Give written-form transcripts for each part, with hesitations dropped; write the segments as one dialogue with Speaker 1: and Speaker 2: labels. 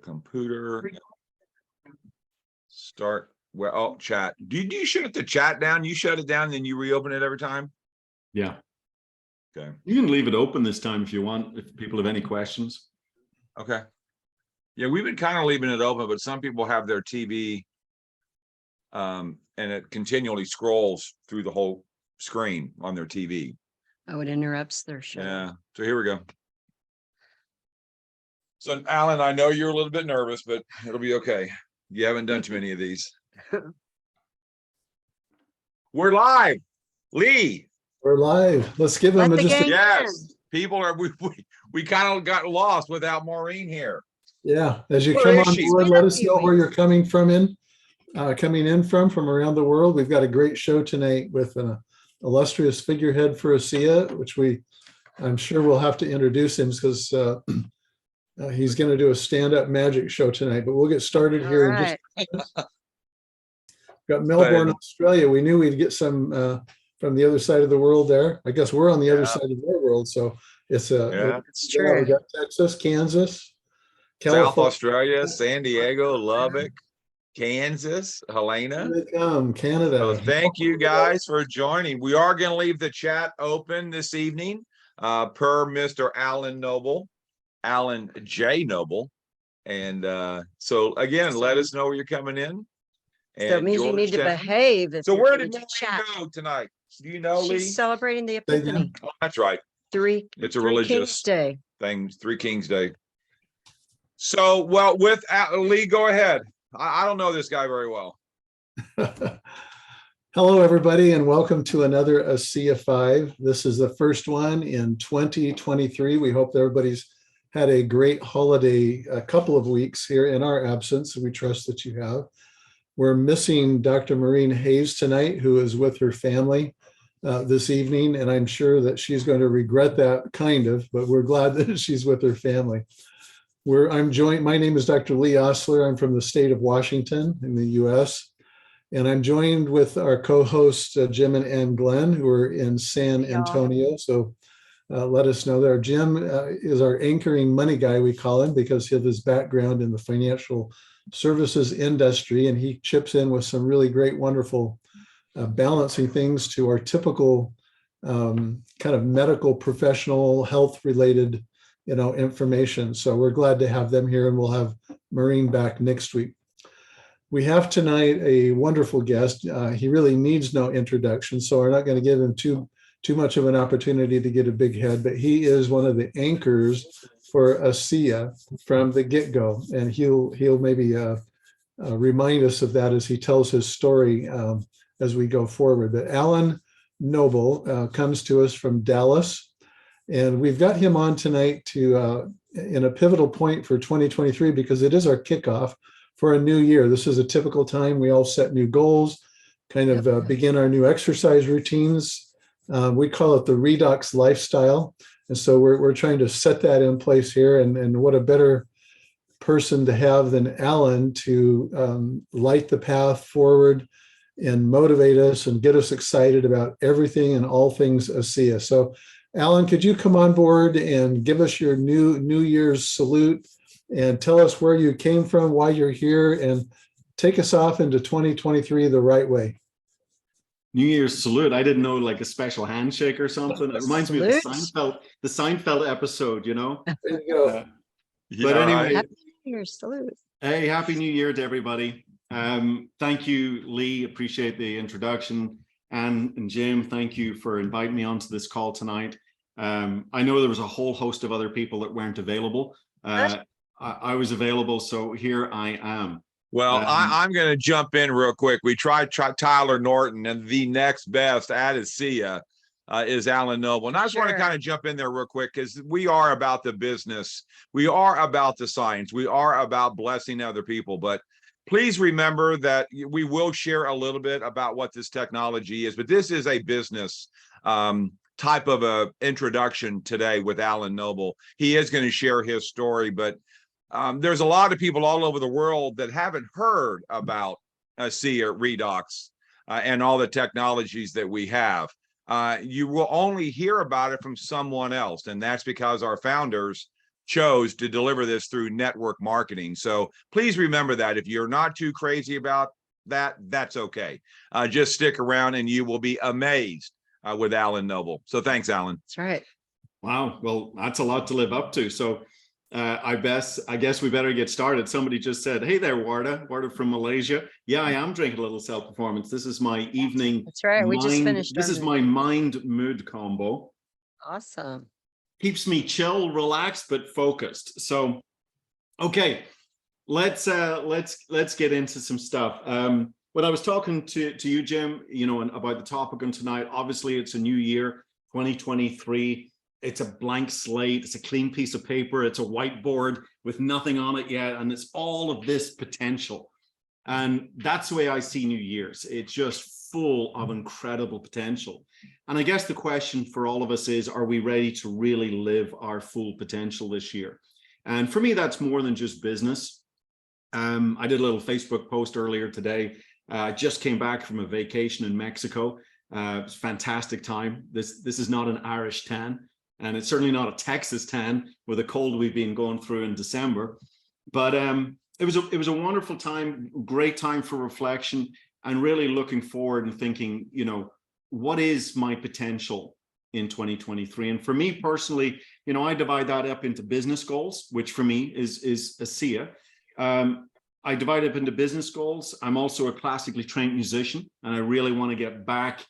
Speaker 1: computer. Start. Well, oh, chat. Do you shut the chat down? You shut it down, then you reopen it every time?
Speaker 2: Yeah.
Speaker 1: Okay.
Speaker 2: You can leave it open this time if you want, if people have any questions.
Speaker 1: Okay. Yeah, we've been kind of leaving it open, but some people have their TV and it continually scrolls through the whole screen on their TV.
Speaker 3: Oh, it interrupts their show.
Speaker 1: Yeah. So here we go. So Alan, I know you're a little bit nervous, but it'll be okay. You haven't done too many of these. We're live. Lee.
Speaker 4: We're live. Let's give them
Speaker 3: Let the
Speaker 4: just
Speaker 3: gang
Speaker 1: Yes. People are we kind of got lost without Maureen here.
Speaker 4: yeah. As you
Speaker 1: Where
Speaker 4: come
Speaker 1: is
Speaker 4: on
Speaker 1: she?
Speaker 4: board,
Speaker 3: It's been
Speaker 4: let
Speaker 3: a
Speaker 4: us
Speaker 3: few
Speaker 4: know where
Speaker 3: weeks.
Speaker 4: you're coming from around the world. We've got a great show tonight with an illustrious figurehead for ASEA, which I'm sure we'll have to introduce him because he's going to do a stand-up magic show tonight. But we'll get started
Speaker 3: All
Speaker 4: here.
Speaker 3: right.
Speaker 4: Got Melbourne,
Speaker 1: ahead.
Speaker 4: Australia. We knew we'd get some from the other side of the world there. I guess we're on the other
Speaker 1: Yeah.
Speaker 4: side of their world, so it's
Speaker 1: Yeah.
Speaker 3: It's
Speaker 4: yeah, we
Speaker 3: true.
Speaker 4: got Texas, Kansas,
Speaker 1: South
Speaker 4: California.
Speaker 1: Australia, San Diego, Lubbock, Kansas, Helena.
Speaker 4: Here they come, Canada.
Speaker 1: So thank you guys for joining. We are going to leave the chat open this evening, per Mr. Alan Noble, Alan J. Noble. And so again, let us know where you're coming in.
Speaker 3: So it means you need to
Speaker 1: Georgetown.
Speaker 3: behave. If
Speaker 1: So
Speaker 3: you're
Speaker 1: where
Speaker 3: going
Speaker 1: did
Speaker 3: to
Speaker 1: Maureen
Speaker 3: chat.
Speaker 1: go tonight? Do you know, Lee?
Speaker 3: She's celebrating the
Speaker 4: Say again?
Speaker 3: Epiphany.
Speaker 1: Oh, that's right. It's a
Speaker 3: Three
Speaker 1: religious
Speaker 3: Kings Day.
Speaker 1: thing, Three Kings Day. So, well, with Lee, go ahead. I don't know this guy very well.
Speaker 4: Hello, everybody, and welcome to another ASEA 5. This is the first one in 2023. We hope that everybody's had a great holiday a couple of weeks here in our absence. We trust that you have. We're missing Dr. Maureen Hayes tonight, who is with her family this evening, and I'm sure that she's going to regret that kind of, but we're glad that she's with her family. I'm joined, my name is Dr. Lee Osler. I'm from the state of Washington in the US. And I'm joined with our co-hosts, Jim and Ann Glenn, who are in San
Speaker 3: Hey, y'all.
Speaker 4: Antonio. So let us know there. Jim is our anchoring money guy, we call him, because of his background in the financial services industry. And he chips in with some really great, wonderful balancing things to our typical kind of medical, professional, health related information. So we're glad to have them here, and we'll have Maureen back next week. We have tonight a wonderful guest. He really needs no introduction, so we're not going to give him too much of an opportunity to get a big head, but he is one of the anchors for ASEA from the get-go, and he'll maybe remind us of that as he tells his story as we go forward. But Alan Noble comes to us from Dallas. And we've got him on tonight to in a pivotal point for 2023 because it is our kickoff for a new year. This is a typical time we all set new goals, kind of begin our new exercise routines. We call it the Redox lifestyle. And so we're trying to set that in place here. And what a better person to have than Alan to light the path forward and motivate us and get us excited about everything and all things ASEA. So Alan, could you come on board and give us your New Year's salute and tell us where you came from, why you're here, and take us off into 2023 the right way?
Speaker 2: New Year's salute. I didn't know, like a special handshake or something. It reminds me of the Seinfeld episode, you know?
Speaker 4: There you go.
Speaker 2: But anyway,
Speaker 3: Happy New Year's salute.
Speaker 2: hey, Happy New Year to everybody. Thank you, Lee. Appreciate the introduction. Anne and Jim, thank you for inviting me onto this call tonight. I know there was a whole host of other people that weren't available. I was available, so here I am.
Speaker 1: Well, I'm going to jump in real quick. We tried Tyler Norton, and the next best at ASEA is Alan Noble. And I just want to kind of jump in there real quick because we are about the business. We are about the science. We are about blessing other people. But please remember that we will share a little bit about what this technology is. But this is a business type of a introduction today with Alan Noble. He is going to share his story, but there's a lot of people all over the world that haven't heard about ASEA Redox and all the technologies that we have. You will only hear about it from someone else, and that's because our founders chose to deliver this through network marketing. So please remember that if you're not too crazy about that, that's okay. Just stick around and you will be amazed with Alan Noble. So thanks, Alan.
Speaker 3: That's right.
Speaker 2: Wow. Well, that's a lot to live up to. So I guess we better get started. Somebody just said, hey there, Warda from Malaysia. Yeah, I am drinking a little self-performance. This is my evening.
Speaker 3: That's right. We just finished.
Speaker 2: This is my mind mood combo.
Speaker 3: Awesome.
Speaker 2: Keeps me chill, relaxed, but focused. So, okay, let's get into some stuff. When I was talking to you, Jim, you know, about the topic on tonight, obviously it's a new year, 2023. It's a blank slate. It's a clean piece of paper. It's a whiteboard with nothing on it yet. And it's all of this potential. And that's the way I see New Year's. It's just full of incredible potential. And I guess the question for all of us is, are we ready to really live our full potential this year? And for me, that's more than just business. I did a little Facebook post earlier today. I just came back from a vacation in Mexico. It was a fantastic time. This is not an Irish tan. And it's certainly not a Texas tan with the cold we've been going through in December. But it was a wonderful time, great time for reflection, and really looking forward and thinking, you know, what is my potential in 2023? And for me personally, you know, I divide that up into business goals, which for me is ASEA. I divide it up into business goals. I'm also a classically trained musician, and I really want to get back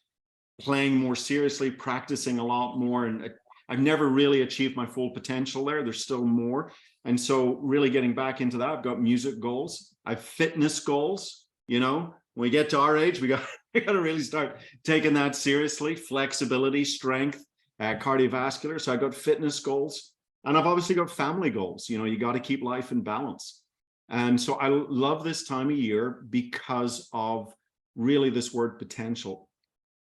Speaker 2: playing more seriously, practicing a lot more. And I've never really achieved my full potential there. There's still more. And so really getting back into that, I've got music goals. I have fitness goals. You know, when we get to our age, we got to really start taking that seriously. Flexibility, strength, cardiovascular. So I've got fitness goals, and I've obviously got family goals. You know, you got to keep life in balance. And so I love this time of year because of really this word potential.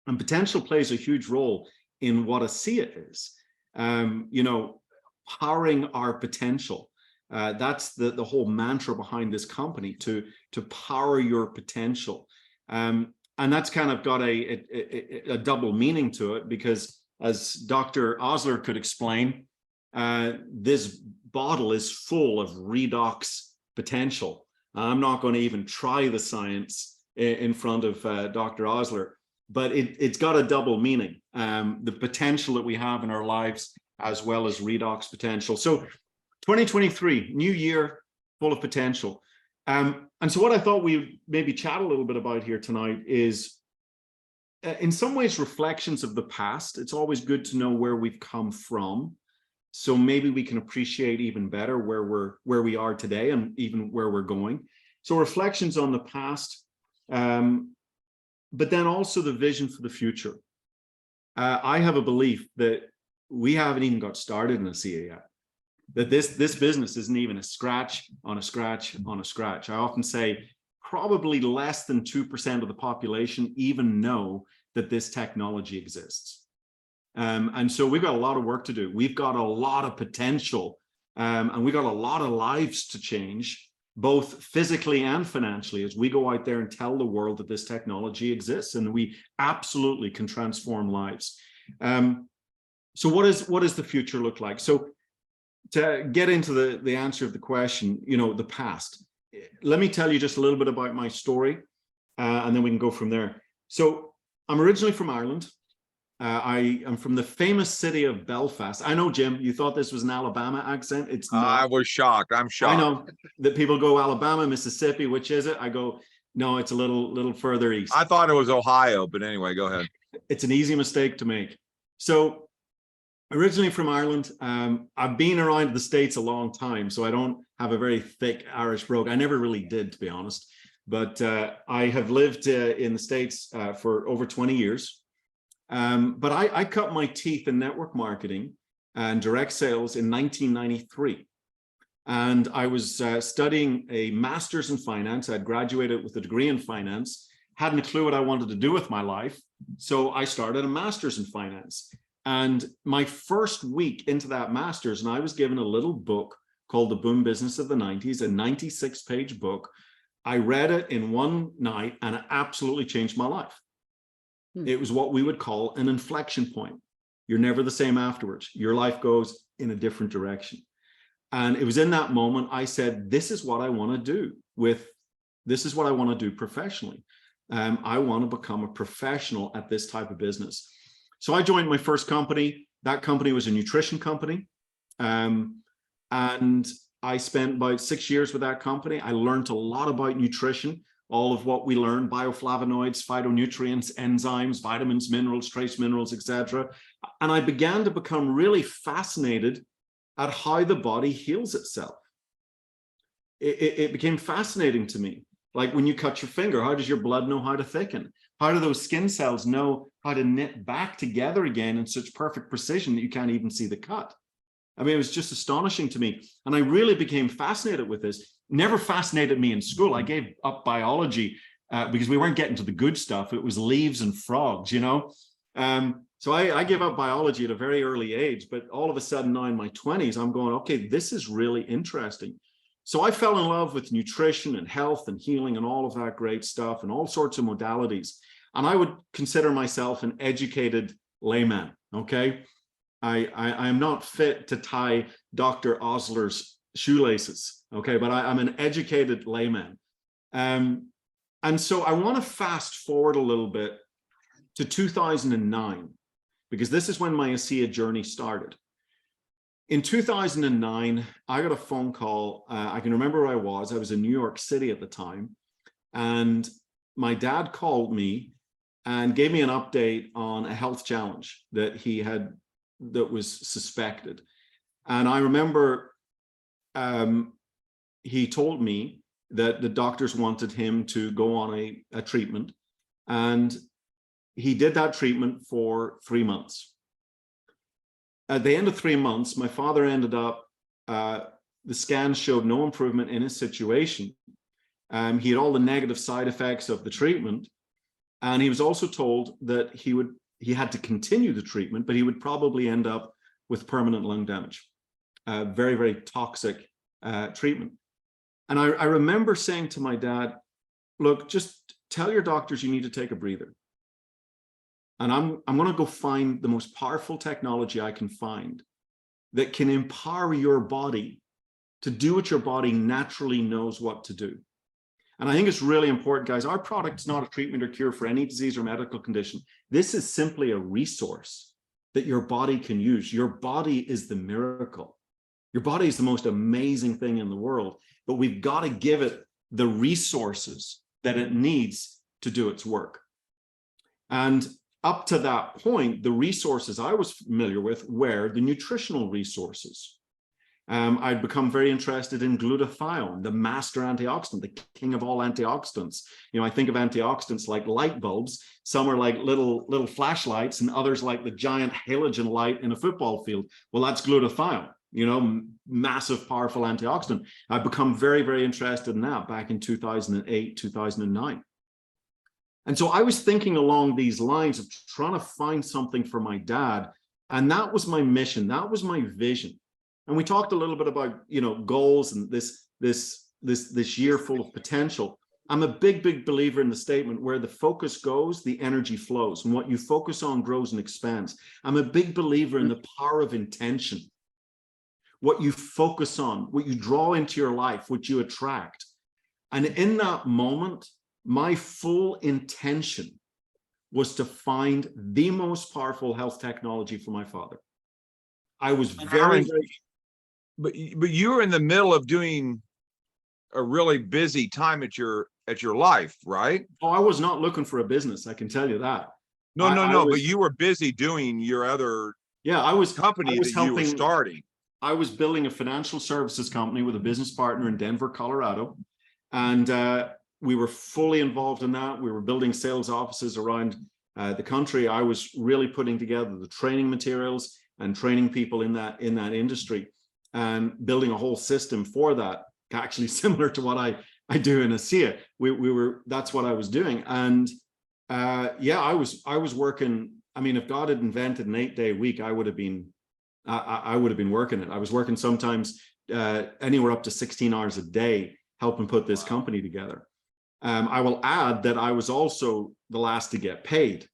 Speaker 2: And potential plays a huge role in what ASEA is. You know, powering our potential. That's the whole mantra behind this company, to power your potential. And that's kind of got a double meaning to it, because as Dr. Osler could explain, this bottle is full of redox potential. I'm not going to even try the science in front of Dr. Osler, but it's got a double meaning. The potential that we have in our lives, as well as redox potential. So 2023, new year, full of potential. And so what I thought we maybe chat a little bit about here tonight is, in some ways, reflections of the past. It's always good to know where we've come from, so maybe we can appreciate even better where we are today, and even where we're going. So reflections on the past, but then also the vision for the future. I have a belief that we haven't even got started in ASEA yet. That this business isn't even a scratch on a scratch on a scratch. I often say probably less than 2% of the population even know that this technology exists. And so we've got a lot of work to do. We've got a lot of potential, and we've got a lot of lives to change, both physically and financially, as we go out there and tell the world that this technology exists, and we absolutely can transform lives. So what does the future look like? So to get into the answer of the question, you know, the past, let me tell you just a little bit about my story, and then we can go from there. So I'm originally from Ireland. I am from the famous city of Belfast. I know, Jim, you thought this was an Alabama accent. It's not.
Speaker 1: I was shocked. I'm shocked.
Speaker 2: I know that people go Alabama, Mississippi, which is it? I go, no, it's a little further east.
Speaker 1: I thought it was Ohio, but anyway, go ahead.
Speaker 2: It's an easy mistake to make. So originally from Ireland, I've been around the States a long time, so I don't have a very thick Irish brogue. I never really did, to be honest. But I have lived in the States for over 20 years. But I cut my teeth in network marketing and direct sales in 1993. And I was studying a master's in finance. I'd graduated with a degree in finance, hadn't a clue what I wanted to do with my life. So I started a master's in finance. And my first week into that master's, and I was given a little book called The Boom Business of the 90s, a 96-page book. I read it in one night, and it absolutely changed my life. It was what we would call an inflection point. You're never the same afterwards. Your life goes in a different direction. And it was in that moment I said, this is what I want to do this is what I want to do professionally. I want to become a professional at this type of business. So I joined my first company. That company was a nutrition company. And I spent about 6 years with that company. I learned a lot about nutrition, all of what we learned, bioflavonoids, phytonutrients, enzymes, vitamins, minerals, trace minerals, etc. And I began to become really fascinated at how the body heals itself. It became fascinating to me. Like when you cut your finger, how does your blood know how to thicken? How do those skin cells know how to knit back together again in such perfect precision that you can't even see the cut? I mean, it was just astonishing to me. And I really became fascinated with this. Never fascinated me in school. I gave up biology because we weren't getting to the good stuff. It was leaves and frogs, you know? So I gave up biology at a very early age, but all of a sudden now in my 20s, I'm going, okay, this is really interesting. So I fell in love with nutrition and health and healing and all of that great stuff and all sorts of modalities. And I would consider myself an educated layman, okay? I am not fit to tie Dr. Osler's shoelaces, okay? But I'm an educated layman. And so I want to fast forward a little bit to 2009, because this is when my ASEA journey started. In 2009, I got a phone call. I can remember where I was in New York City at the time. And my dad called me and gave me an update on a health challenge that he had, that was suspected. And I remember he told me that the doctors wanted him to go on a treatment. And he did that treatment for 3 months. At the end of 3 months, my father ended up, the scans showed no improvement in his situation. He had all the negative side effects of the treatment. And he was also told that he had to continue the treatment, but he would probably end up with permanent lung damage. Very, very toxic treatment. And I remember saying to my dad, look, just tell your doctors you need to take a breather. And I'm going to go find the most powerful technology I can find that can empower your body to do what your body naturally knows what to do. And I think it's really important, guys. Our product is not a treatment or cure for any disease or medical condition. This is simply a resource that your body can use. Your body is the miracle. Your body is the most amazing thing in the world, but we've got to give it the resources that it needs to do its work. And up to that point, the resources I was familiar with were the nutritional resources. I'd become very interested in glutathione, the master antioxidant, the king of all antioxidants. You know, I think of antioxidants like light bulbs. Some are like little flashlights, and others like the giant halogen light in a football field. Well, that's glutathione, you know, massive, powerful antioxidant. I've become very, very interested in that back in 2008, 2009. And so I was thinking along these lines of trying to find something for my dad. And that was my mission. That was my vision. And we talked a little bit about, you know, goals and this year full of potential. I'm a big, big believer in the statement, where the focus goes, the energy flows, and what you focus on grows and expands. I'm a big believer in the power of intention. What you focus on, what you draw into your life, what you attract. And in that moment, my full intention was to find the most powerful health technology for my father. I was very,
Speaker 1: but you were in the middle of doing a really busy time at your life, right?
Speaker 2: Oh, I was not looking for a business, I can tell you that.
Speaker 1: No, but you were busy doing your other company that you were starting.
Speaker 2: I was building a financial services company with a business partner in Denver, Colorado. And we were fully involved in that. We were building sales offices around the country. I was really putting together the training materials and training people in that industry, and building a whole system for that, actually similar to what I do in ASEA. That's what I was doing. And yeah, I was working. I mean, if God had invented an 8-day week, I would have been working it. I was working sometimes anywhere up to 16 hours a day, helping put this company together. I will add that I was also the last to get paid.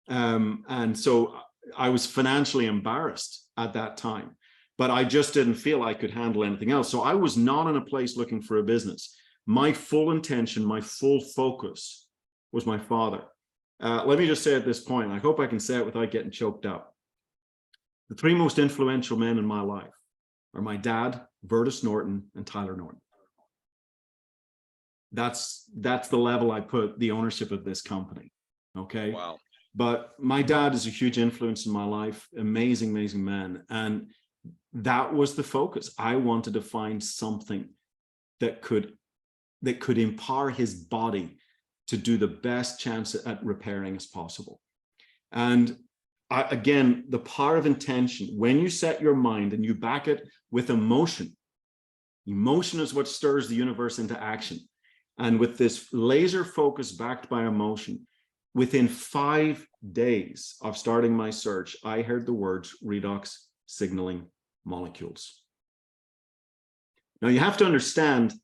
Speaker 2: And so I was financially embarrassed at that time. but I just didn't feel I could handle anything else. So I was not in a place looking for a business. My full intention, my full focus was my father. Let me just say at this point, I hope I can say it without getting choked up. The three most influential men in my life are my dad, Vertus Norton, and Tyler Norton. That's the level I put the ownership of this company. Okay.
Speaker 1: Wow.
Speaker 2: But my dad is a huge influence in my life. Amazing, amazing man. And that was the focus. I wanted to find something that could empower his body to do the best chance at repairing as possible. And again, the power of intention, when you set your mind and you back it with emotion, emotion is what stirs the universe into action. And with this laser focus backed by emotion, within 5 days of starting my search, I heard the words redox signaling molecules. Now you have to understand,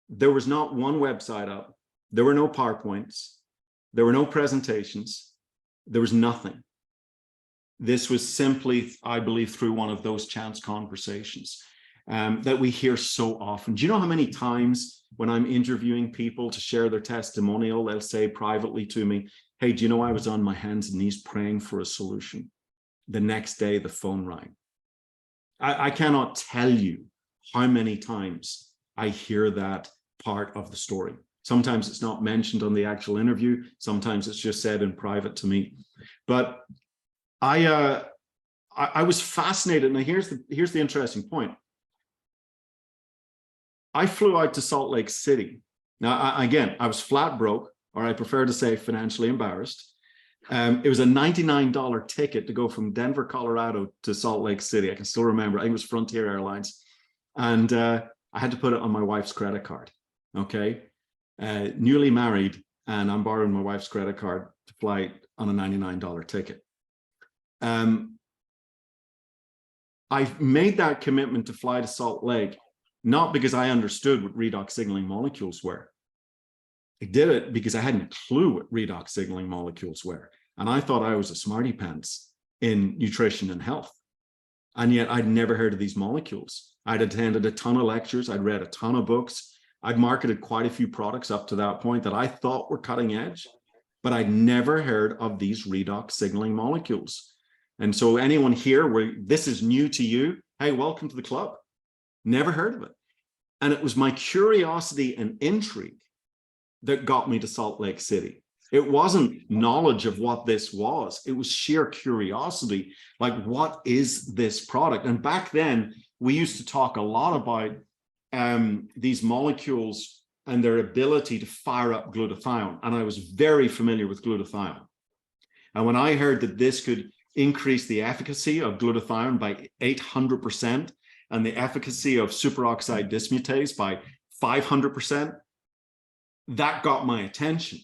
Speaker 2: there was not one website up. There were no PowerPoints. There were no presentations. There was nothing. This was simply, I believe, through one of those chance conversations that we hear so often. Do you know how many times when I'm interviewing people to share their testimonial, they'll say privately to me, hey, do you know I was on my hands and knees praying for a solution? The next day, the phone rang. I cannot tell you how many times I hear that part of the story. Sometimes it's not mentioned on the actual interview. Sometimes it's just said in private to me. But I was fascinated. Now here's the interesting point. I flew out to Salt Lake City. Now, again, I was flat broke, or I prefer to say financially embarrassed. It was a $99 ticket to go from Denver, Colorado to Salt Lake City. I can still remember. I think it was Frontier Airlines. And I had to put it on my wife's credit card. Okay. Newly married, and I'm borrowing my wife's credit card to fly on a $99 ticket. I made that commitment to fly to Salt Lake, not because I understood what redox signaling molecules were. I did it because I hadn't a clue what redox signaling molecules were. And I thought I was a smarty pants in nutrition and health. And yet I'd never heard of these molecules. I'd attended a ton of lectures. I'd read a ton of books. I'd marketed quite a few products up to that point that I thought were cutting edge, but I'd never heard of these redox signaling molecules. And so anyone here where this is new to you, hey, welcome to the club. Never heard of it. And it was my curiosity and intrigue that got me to Salt Lake City. It wasn't knowledge of what this was. It was sheer curiosity. Like, what is this product? And back then, we used to talk a lot about these molecules and their ability to fire up glutathione. And I was very familiar with glutathione. And when I heard that this could increase the efficacy of glutathione by 800% and the efficacy of superoxide dismutase by 500%, that got my attention,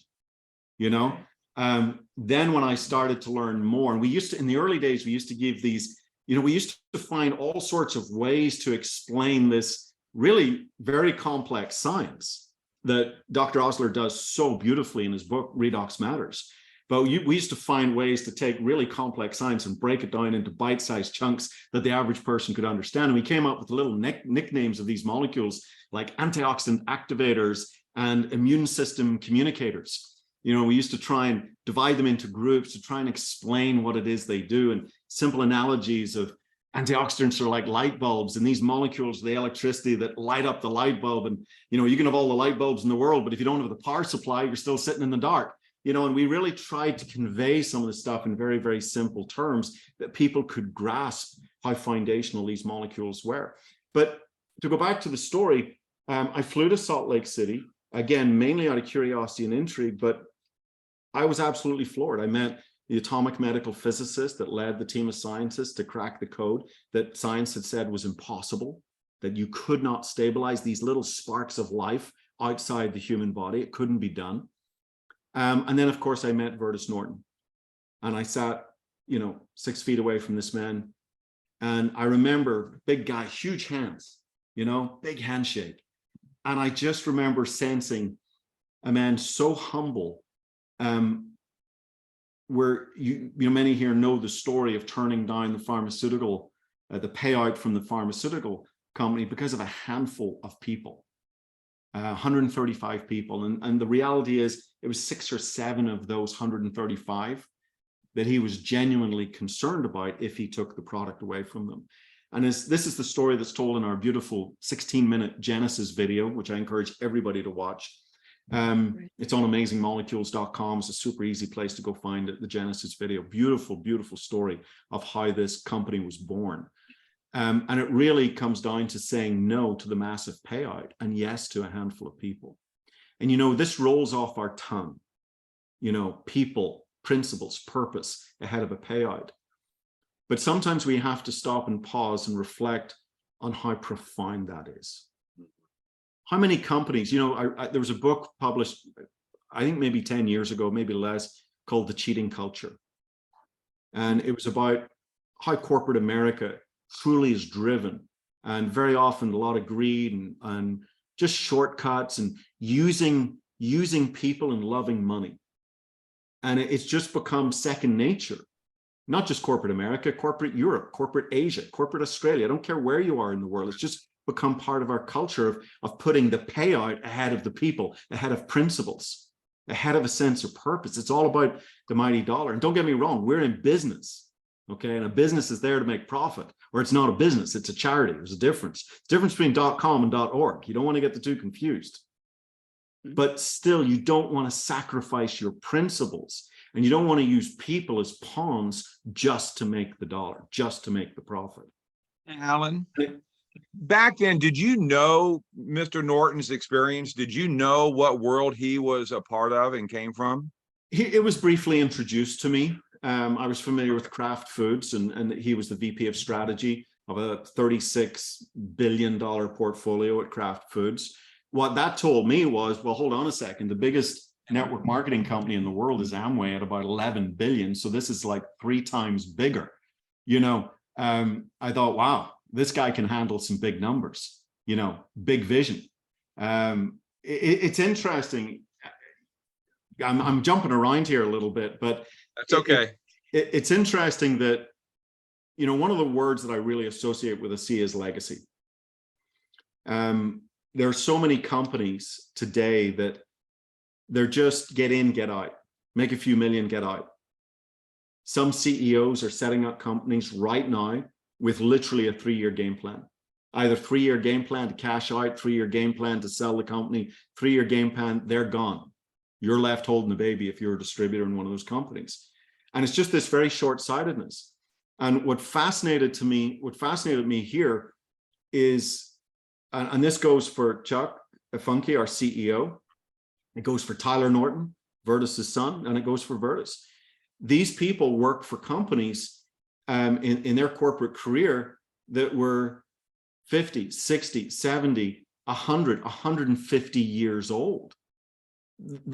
Speaker 2: you know. Then when I started to learn more, and we used to, in the early days, we used to give these, you know, we used to find all sorts of ways to explain this really very complex science that Dr. Osler does so beautifully in his book, Redox Matters. But we used to find ways to take really complex science and break it down into bite-sized chunks that the average person could understand. And we came up with little nicknames of these molecules like antioxidant activators and immune system communicators. You know, we used to try and divide them into groups to try and explain what it is they do. And simple analogies of antioxidants are like light bulbs, and these molecules, the electricity that light up the light bulb. And, you know, you can have all the light bulbs in the world, but if you don't have the power supply, you're still sitting in the dark. You know, and we really tried to convey some of the stuff in very, very simple terms that people could grasp how foundational these molecules were. But to go back to the story, I flew to Salt Lake City, again, mainly out of curiosity and intrigue, but I was absolutely floored. I met the atomic medical physicist that led the team of scientists to crack the code that science had said was impossible, that you could not stabilize these little sparks of life outside the human body. It couldn't be done. And then, of course, I met Vertus Norton, and I sat, you know, 6 feet away from this man. And I remember, big guy, huge hands, you know, big handshake. And I just remember sensing a man so humble, where you know, many here know the story of turning down the pharmaceutical the payout from the pharmaceutical company because of a handful of people, 135 people. And the reality is it was 6 or 7 of those 135 that he was genuinely concerned about if he took the product away from them. And this is the story that's told in our beautiful 16-minute Genesis video, which I encourage everybody to watch. It's on amazingmolecules.com. It's a super easy place to go find it, the Genesis video. Beautiful, beautiful story of how this company was born. And it really comes down to saying no to the massive payout and yes to a handful of people. And, this rolls off our tongue, people, principles, purpose ahead of a payout. But sometimes we have to stop and pause and reflect on how profound that is. How many companies, there was a book published, I think maybe 10 years ago, maybe less, called The Cheating Culture. And it was about how corporate America truly is driven, and very often a lot of greed and just shortcuts and using people and loving money. And it's just become second nature, not just corporate America, corporate Europe, corporate Asia, corporate Australia. I don't care where you are in the world. It's just become part of our culture of putting the payout ahead of the people, ahead of principles, ahead of a sense of purpose. It's all about the mighty dollar. And don't get me wrong, we're in business, okay? And a business is there to make profit, or it's not a business, it's a charity. There's a difference. It's the difference between .com and .org. You don't want to get the two confused. But still, you don't want to sacrifice your principles, and you don't want to use people as pawns just to make the dollar, just to make the profit.
Speaker 1: Alan, back then, did you know Mr. Norton's experience? Did you know what world he was a part of and came from?
Speaker 2: It was briefly introduced to me. I was familiar with Kraft Foods, and he was the VP of strategy of a $36 billion portfolio at Kraft Foods. What that told me was, well, hold on a second. The biggest network marketing company in the world is Amway at about 11 billion. So this is like 3 times bigger. I thought, wow, this guy can handle some big numbers, big vision. It's interesting. I'm jumping around here a little bit, but
Speaker 1: that's okay.
Speaker 2: It's interesting that, one of the words that I really associate with ASEA is legacy. There are so many companies today that they're just get in, get out, make a few million, get out. Some CEOs are setting up companies right now with literally a 3-year game plan. Either 3-year game plan to cash out, 3-year game plan to sell the company, 3-year game plan, they're gone. You're left holding the baby if you're a distributor in one of those companies. And it's just this very short-sightedness. And what fascinated me here is, and this goes for Chuck Funky, our CEO. It goes for Tyler Norton, Virtus's son, and it goes for Virtus. These people work for companies in their corporate career that were 50, 60, 70, 100, 150 years old.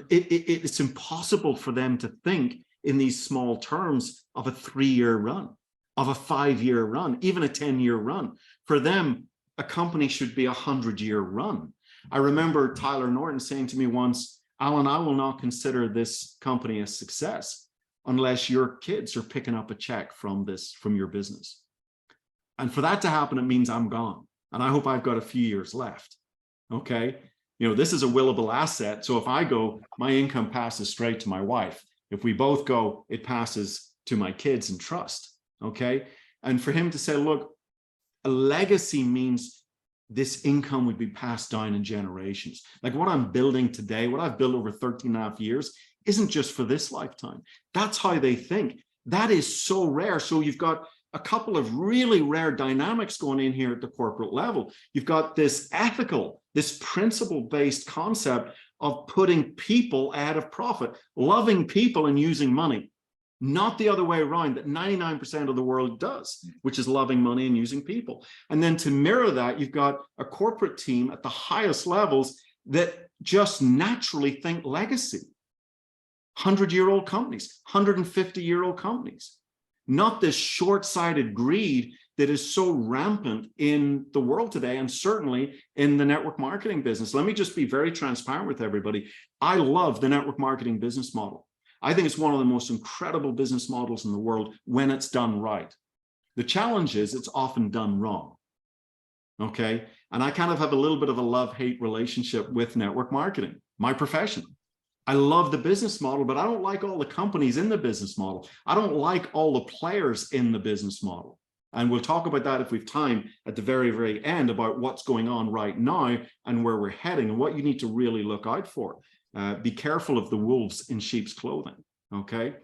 Speaker 2: It's impossible for them to think in these small terms of a 3-year run, of a 5-year run, even a 10-year run. For them, a company should be a 100-year run. I remember Tyler Norton saying to me once, Alan, I will not consider this company a success unless your kids are picking up a check from your business. And for that to happen, it means I'm gone. And I hope I've got a few years left. Okay. This is a willable asset. So if I go, my income passes straight to my wife. If we both go, it passes to my kids in trust. Okay. And for him to say, look, a legacy means this income would be passed down in generations. Like what I'm building today, what I've built over 13.5 years, isn't just for this lifetime. That's how they think. That is so rare. So you've got a couple of really rare dynamics going in here at the corporate level. You've got this ethical, this principle-based concept of putting people ahead of profit, loving people and using money. Not the other way around that 99% of the world does, which is loving money and using people. And then to mirror that, you've got a corporate team at the highest levels that just naturally think legacy. 100-year-old companies, 150-year-old companies. Not this short-sighted greed that is so rampant in the world today, and certainly in the network marketing business. Let me just be very transparent with everybody. I love the network marketing business model. I think it's one of the most incredible business models in the world when it's done right. The challenge is it's often done wrong. Okay. And I kind of have a little bit of a love-hate relationship with network marketing, my profession. I love the business model, but I don't like all the companies in the business model. I don't like all the players in the business model. And we'll talk about that if we've time at the very, very end about what's going on right now and where we're heading and what you need to really look out for. Be careful of the wolves in sheep's clothing. Okay.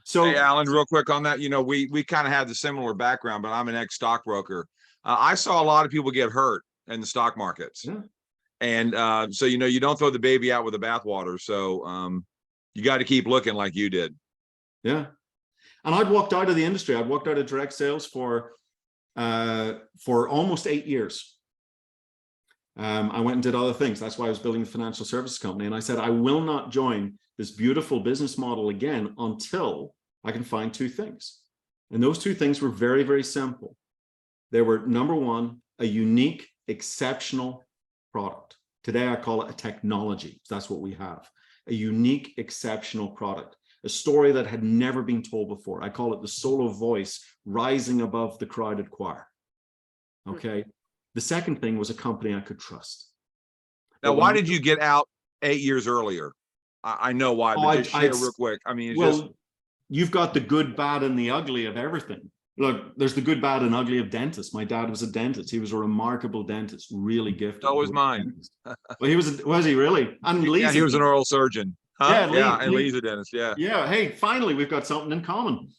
Speaker 2: So,
Speaker 1: hey, Alan, real quick on that, we kind of have the similar background, but I'm an ex-stockbroker. I saw a lot of people get hurt in the stock markets.
Speaker 2: yeah.
Speaker 1: And so, you don't throw the baby out with the bathwater. So you got to keep looking like you did.
Speaker 2: Yeah. And I'd walked out of the industry. I'd walked out of direct sales for almost 8 years. I went and did other things. That's why I was building a financial services company. And I said, I will not join this beautiful business model again until I can find two things. And those two things were very, very simple. They were, number one, a unique, exceptional product. Today, I call it a technology. That's what we have. A unique, exceptional product. A story that had never been told before. I call it the solo voice rising above the crowded choir. Okay. The second thing was a company I could trust.
Speaker 1: Now, why did you get out 8 years earlier? I know why, but just share real quick. I mean,
Speaker 2: you've got the good, bad, and the ugly of everything. Look, there's the good, bad, and ugly of dentists. My dad was a dentist. He was a remarkable dentist, really gifted.
Speaker 1: So was mine.
Speaker 2: Well, was he really? And
Speaker 1: yeah, he was an oral surgeon. Huh?
Speaker 2: Yeah,
Speaker 1: and Lee's a dentist. Yeah.
Speaker 2: Yeah. Hey, finally, we've got something in common.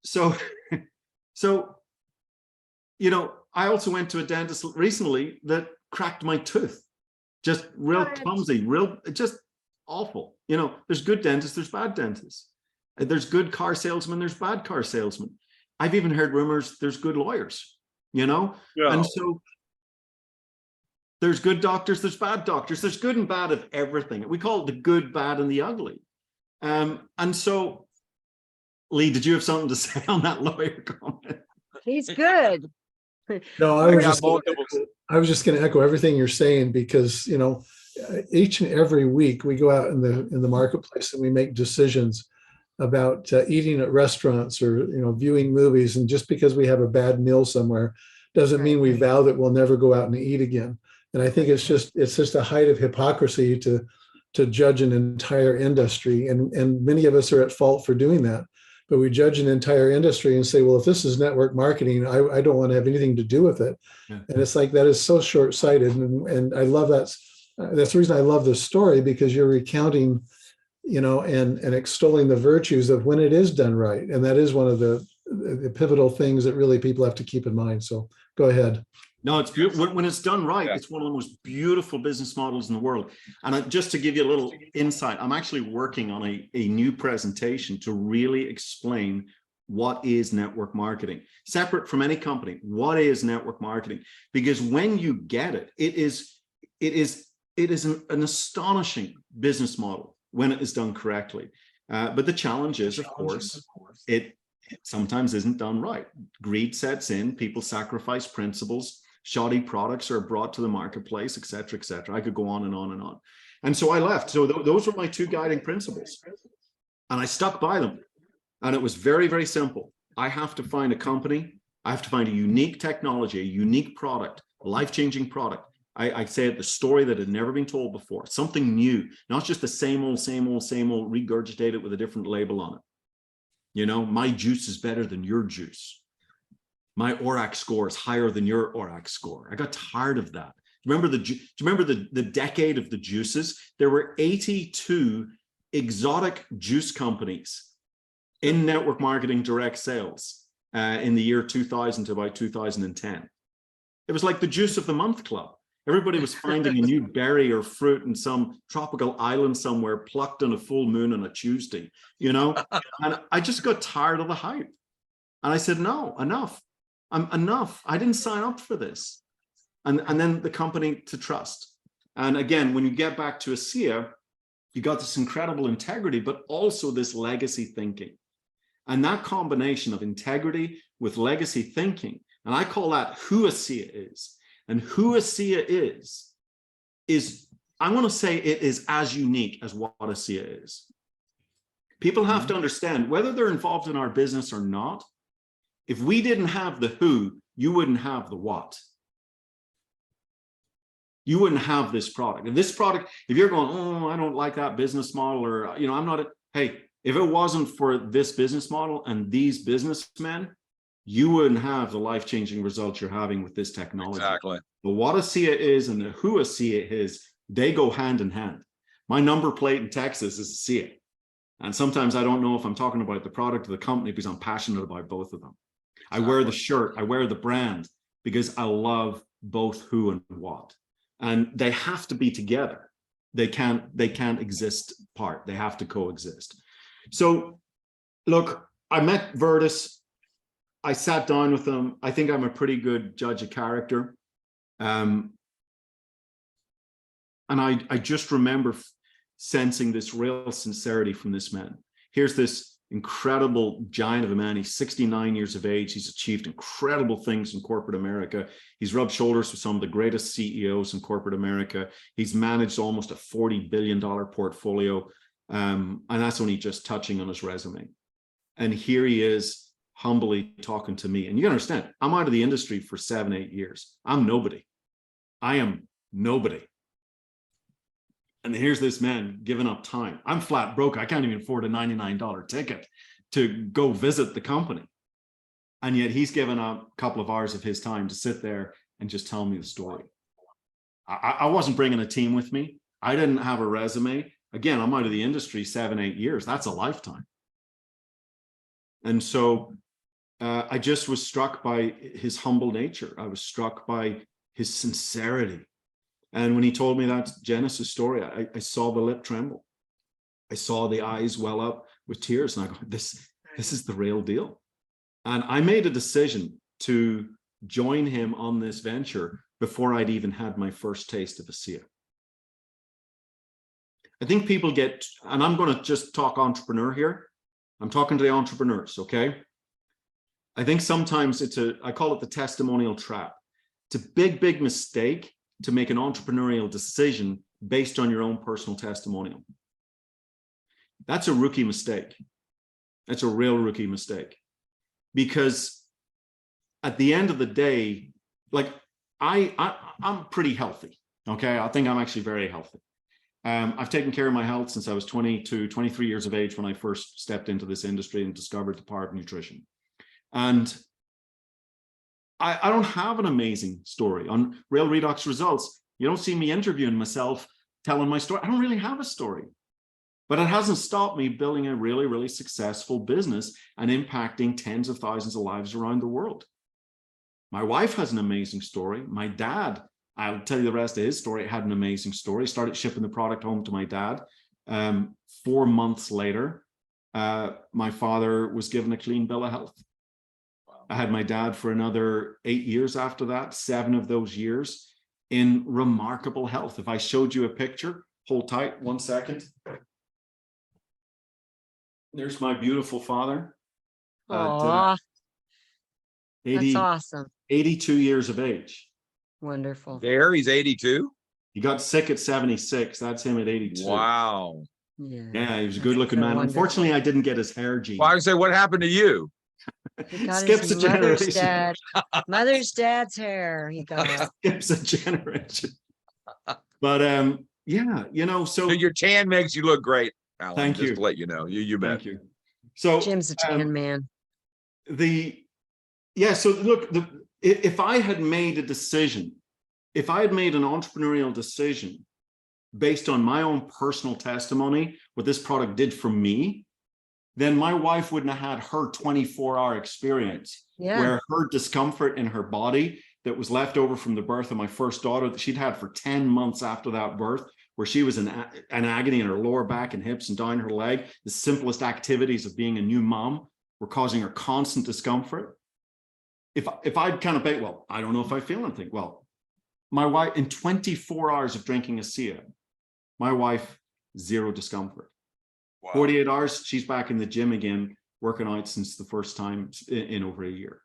Speaker 2: So, I also went to a dentist recently that cracked my tooth. Just real clumsy, just awful. There's good dentists, there's bad dentists. There's good car salesmen, there's bad car salesmen. I've even heard rumors there's good lawyers, Yeah. And so there's good doctors, there's bad doctors, there's good and bad of everything. We call it the good, bad, and the ugly. And so, Lee, did you have something to say on that lawyer comment?
Speaker 3: He's good.
Speaker 4: No, I was just going to echo everything you're saying because, each and every week we go out in the marketplace and we make decisions about eating at restaurants or, viewing movies. And just because we have a bad meal somewhere doesn't mean we vow that we'll never go out and eat again. And I think it's just a height of hypocrisy to judge an entire industry. And many of us are at fault for doing that. But we judge an entire industry and say, well, if this is network marketing, I don't want to have anything to do with it. Yeah. And it's like, that is so short-sighted. And I love that. That's the reason I love this story, because you're recounting, and extolling the virtues of when it is done right. And that is one of the pivotal things that really people have to keep in mind. So go ahead.
Speaker 2: No, it's beautiful. When it's done right, it's one of the most beautiful business models in the world. And just to give you a little insight, I'm actually working on a new presentation to really explain what is network marketing, separate from any company. What is network marketing? Because when you get it, it is an astonishing business model when it is done correctly. But the challenge is, of course, it sometimes isn't done right. Greed sets in, people sacrifice principles, shoddy products are brought to the marketplace, et cetera, et cetera. I could go on and on and on. And so I left. So those were my two guiding principles. And I stuck by them. And it was very, very simple. I have to find a company. I have to find a unique technology, a unique product, a life-changing product. I say it, the story that had never been told before, something new, not just the same old, regurgitated with a different label on it. My juice is better than your juice. My ORAC score is higher than your ORAC score. I got tired of that. Do you remember the decade of the juices? There were 82 exotic juice companies in network marketing direct sales in the year 2000 to about 2010. It was like the Juice of the Month Club. Everybody was finding a new berry or fruit in some tropical island somewhere, plucked on a full moon on a Tuesday, And I just got tired of the hype. And I said, no, enough. Enough. I didn't sign up for this. And then the company to trust. And again, when you get back to ASEA, you got this incredible integrity, but also this legacy thinking. And that combination of integrity with legacy thinking, and I call that who ASEA is. And who ASEA is I'm going to say it is as unique as what ASEA is. People have to understand, whether they're involved in our business or not, If we didn't have the who, you wouldn't have the what. You wouldn't have this product. And this product, if you're going, oh, I don't like that business model, or, I'm not, hey, if it wasn't for this business model and these businessmen, you wouldn't have the life-changing results you're having with this technology.
Speaker 1: Exactly.
Speaker 2: The what ASEA is and the who ASEA is, they go hand in hand. My number plate in Texas is ASEA. And sometimes I don't know if I'm talking about the product or the company because I'm passionate about both of them. I wear the shirt, I wear the brand because I love both who and what. And they have to be together. They can't exist apart. They have to coexist. So look, I met Virtus. I sat down with them. I think I'm a pretty good judge of character. And I just remember sensing this real sincerity from this man. Here's this incredible giant of a man. He's 69 years of age. He's achieved incredible things in corporate America. He's rubbed shoulders with some of the greatest CEOs in corporate America. He's managed almost a $40 billion portfolio. And that's only just touching on his resume. And here he is humbly talking to me. And you understand, I'm out of the industry for 7-8 years. I'm nobody. I am nobody. And here's this man giving up time. I'm flat broke. I can't even afford a $99 ticket to go visit the company. And yet he's given up a couple of hours of his time to sit there and just tell me the story. I wasn't bringing a team with me. I didn't have a resume. Again, I'm out of the industry 7-8 years. That's a lifetime. And so I just was struck by his humble nature. I was struck by his sincerity. And when he told me that Genesis story, I saw the lip tremble. I saw the eyes well up with tears. And I go, this is the real deal. And I made a decision to join him on this venture before I'd even had my first taste of ASEA. I think people get, and I'm going to just talk entrepreneur here. I'm talking to the entrepreneurs, okay? I think sometimes I call it the testimonial trap. It's a big, big mistake to make an entrepreneurial decision based on your own personal testimonial. That's a rookie mistake. That's a real rookie mistake. Because at the end of the day, like I'm pretty healthy, okay? I think I'm actually very healthy. I've taken care of my health since I was 22, 23 years of age when I first stepped into this industry and discovered the power of nutrition. And I don't have an amazing story. On Rail Redox Results, you don't see me interviewing myself, telling my story. I don't really have a story. But it hasn't stopped me building a really, really successful business and impacting tens of thousands of lives around the world. My wife has an amazing story. My dad, I'll tell you the rest of his story, had an amazing story. Started shipping the product home to my dad. 4 months later, my father was given a clean bill of health. I had my dad for another 8 years after that, 7 of those years in remarkable health. If I showed you a picture, hold tight 1 second. There's my beautiful father.
Speaker 3: Aw, that's awesome.
Speaker 2: 82 years of age.
Speaker 3: Wonderful.
Speaker 1: There, he's 82.
Speaker 2: He got sick at 76. That's him at 82.
Speaker 1: Wow.
Speaker 2: Yeah, he was a good looking
Speaker 3: so
Speaker 2: man.
Speaker 3: wonderful.
Speaker 2: Unfortunately, I didn't get his hair gene.
Speaker 1: Well, I would say, what happened to you?
Speaker 3: He got
Speaker 2: Skips
Speaker 3: his
Speaker 2: a
Speaker 3: mother's
Speaker 2: generation.
Speaker 3: mother's dad's hair. He got.
Speaker 2: Skips a generation. But yeah, so
Speaker 1: So your tan makes you look great, Alan.
Speaker 2: Thank
Speaker 1: just
Speaker 2: you.
Speaker 1: to let you know. You bet.
Speaker 2: Thank you. So
Speaker 3: Jim's a tan man.
Speaker 2: So look, if I had made a decision, if I had made an entrepreneurial decision based on my own personal testimony, what this product did for me, then my wife wouldn't have had her 24-hour experience where her discomfort in her body that was left over from the birth of my first daughter that she'd had for 10 months after that birth, where she was in an agony in her lower back and hips and down her leg. The simplest activities of being a new mom were causing her constant discomfort. If I'd kind of bet, well, I don't know if I feel anything. Well, my wife, in 24 hours of drinking ASEA, my wife, 0 discomfort. Wow. 48 hours, she's back in the gym again, working out since the first time in over a year.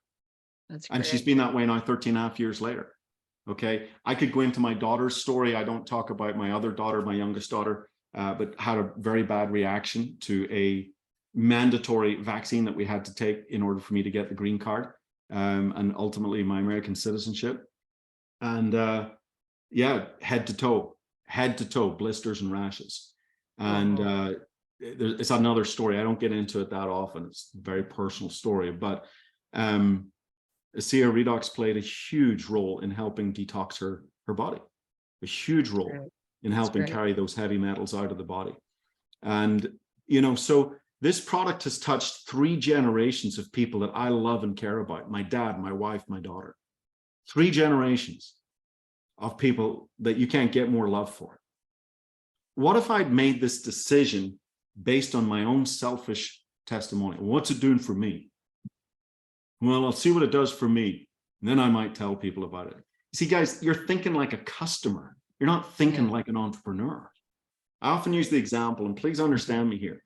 Speaker 3: That's
Speaker 2: and
Speaker 3: great.
Speaker 2: she's been that way now 13.5 years later. Okay. I could go into my daughter's story. I don't talk about my other daughter, my youngest daughter, but had a very bad reaction to a mandatory vaccine that we had to take in order for me to get the green card, and ultimately my American citizenship. And yeah, head to toe, blisters and rashes. And it's another story. I don't get into it that often. It's a very personal story, but Sia Redox played a huge role in helping detox her body, a huge role in helping carry those heavy metals out of the body. And, you know, so this product has touched 3 generations of people that I love and care about. My dad, my wife, my daughter. 3 generations of people that you can't get more love for. What if I'd made this decision based on my own selfish testimony? What's it doing for me? Well, I'll see what it does for me, and then I might tell people about it. See, guys, you're thinking like a customer. You're not thinking like an entrepreneur. I often use the example, and please understand me here.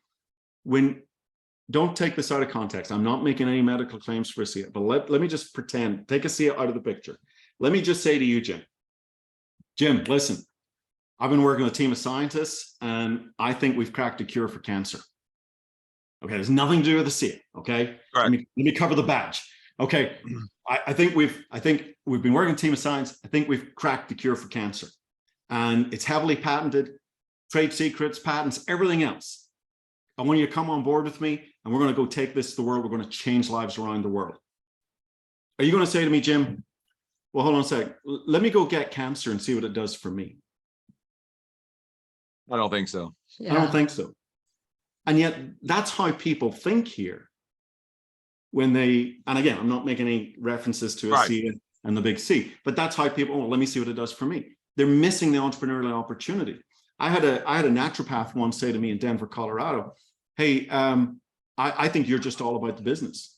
Speaker 2: Don't take this out of context. I'm not making any medical claims for Sia, but let me just pretend, take Sia out of the picture. Let me just say to you, Jim, listen, I've been working with a team of scientists, and I think we've cracked a cure for cancer. Okay, there's nothing to do with the Sia. Okay, let me cover the badge. Okay, I think we've been working with a team of science. I think we've cracked the cure for cancer, and it's heavily patented, trade secrets, patents, everything else. I want you to come on board with me, and we're going to go take this to the world. We're going to change lives around the world. Are you going to say to me, Jim, well, hold on a sec, let me go get cancer and see what it does for me?
Speaker 1: I don't think so.
Speaker 3: Yeah.
Speaker 2: I don't think so. And yet that's how people think here. When they, and again, I'm not making any references to a C and the big C, but that's how people, oh, let me see what it does for me. They're missing the entrepreneurial opportunity. I had a naturopath once say to me in Denver, Colorado, hey, I think you're just all about the business.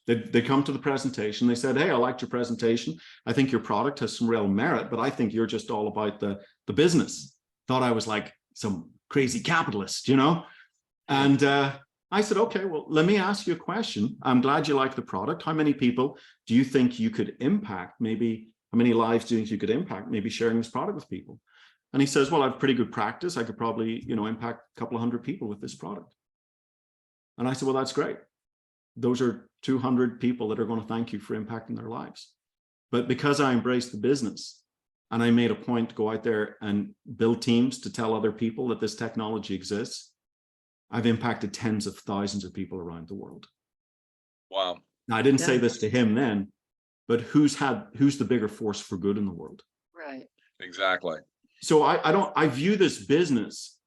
Speaker 2: They come to the presentation. They said, hey, I liked your presentation. I think your product has some real merit, but I think you're just all about the business. Thought I was like some crazy capitalist, you know? And I said, okay, well, let me ask you a question. I'm glad you like the product. How many people do you think you could impact? Maybe how many lives do you think you could impact? Maybe sharing this product with people. And he says, well, I have pretty good practice. I could probably, you know, impact a couple of 100 people with this product. And I said, well, that's great. Those are 200 people that are going to thank you for impacting their lives. But because I embraced the business and I made a point to go out there and build teams to tell other people that this technology exists, I've impacted tens of thousands of people around the world. Wow. Now, I didn't say this to him then, but who's the bigger force for good in the world?
Speaker 3: Right.
Speaker 1: Exactly.
Speaker 2: So I view this business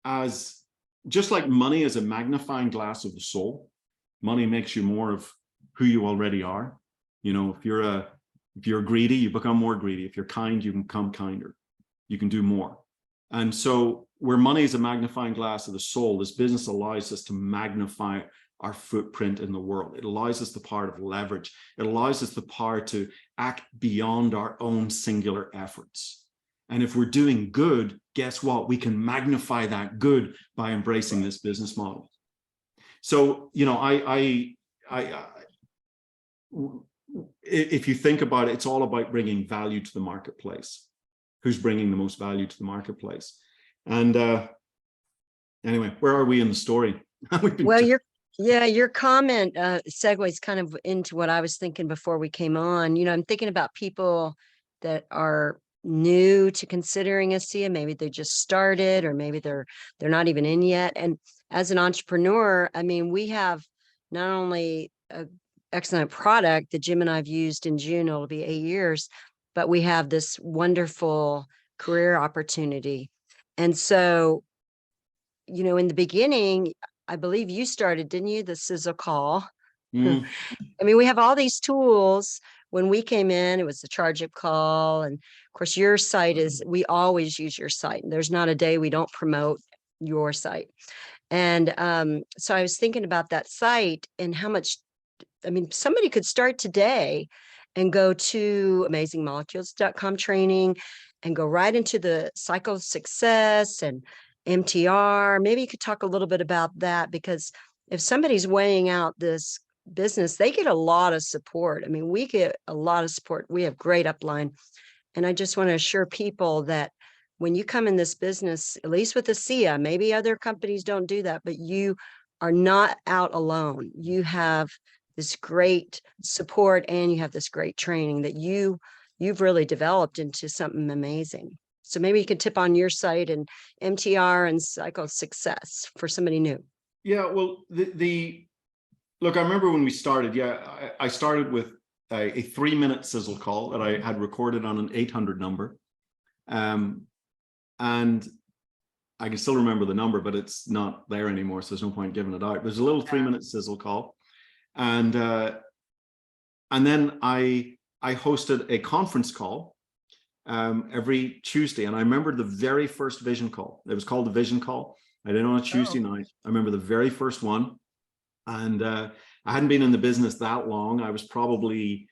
Speaker 2: as just like money as a magnifying glass of the soul. Money makes you more of who you already are. You know, if you're greedy, you become more greedy. If you're kind, you can become kinder. You can do more. And so where money is a magnifying glass of the soul, this business allows us to magnify our footprint in the world. It allows us the power of leverage. It allows us the power to act beyond our own singular efforts. And if we're doing good, guess what? We can magnify that good by embracing this business model. So, you know, if you think about it, it's all about bringing value to the marketplace. Who's bringing the most value to the marketplace? And anyway, where are we in the story?
Speaker 3: Well, your comment segues kind of into what I was thinking before we came on. You know, I'm thinking about people that are new to considering a SIA. Maybe they just started, or maybe they're not even in yet. And as an entrepreneur, I mean, we have not only an excellent product that Jim and I've used in June, it'll be 8 years, but we have this wonderful career opportunity. And so, you know, in the beginning, I believe you started, didn't you? The sizzle call. I mean, we have all these tools. When we came in, it was the charge up call. And of course, your site is, we always use your site. There's not a day we don't promote your site. And so I was thinking about that site and how much, I mean, somebody could start today and go to amazingmolecules.com training and go right into the cycle of success and MTR. Maybe you could talk a little bit about that, because if somebody's weighing out this business, they get a lot of support. I mean, we get a lot of support. We have great upline. And I just want to assure people that when you come in this business, at least with the SIA, maybe other companies don't do that, but you are not out alone. You have this great support and you have this great training that you've really developed into something amazing. So maybe you could tip on your site and MTR and Cycle Success for somebody new.
Speaker 2: Yeah, well, look, I remember when we started, I started with a 3-minute sizzle call that I had recorded on an 800 number. And I can still remember the number, but it's not there anymore, so there's no point giving it out. There's a little 3-minute sizzle call. And then I hosted a conference call every Tuesday. And I remember the very first vision call. It was called the vision call. I did it on a Tuesday night. I remember the very first one. And I hadn't been in the business that long. I was probably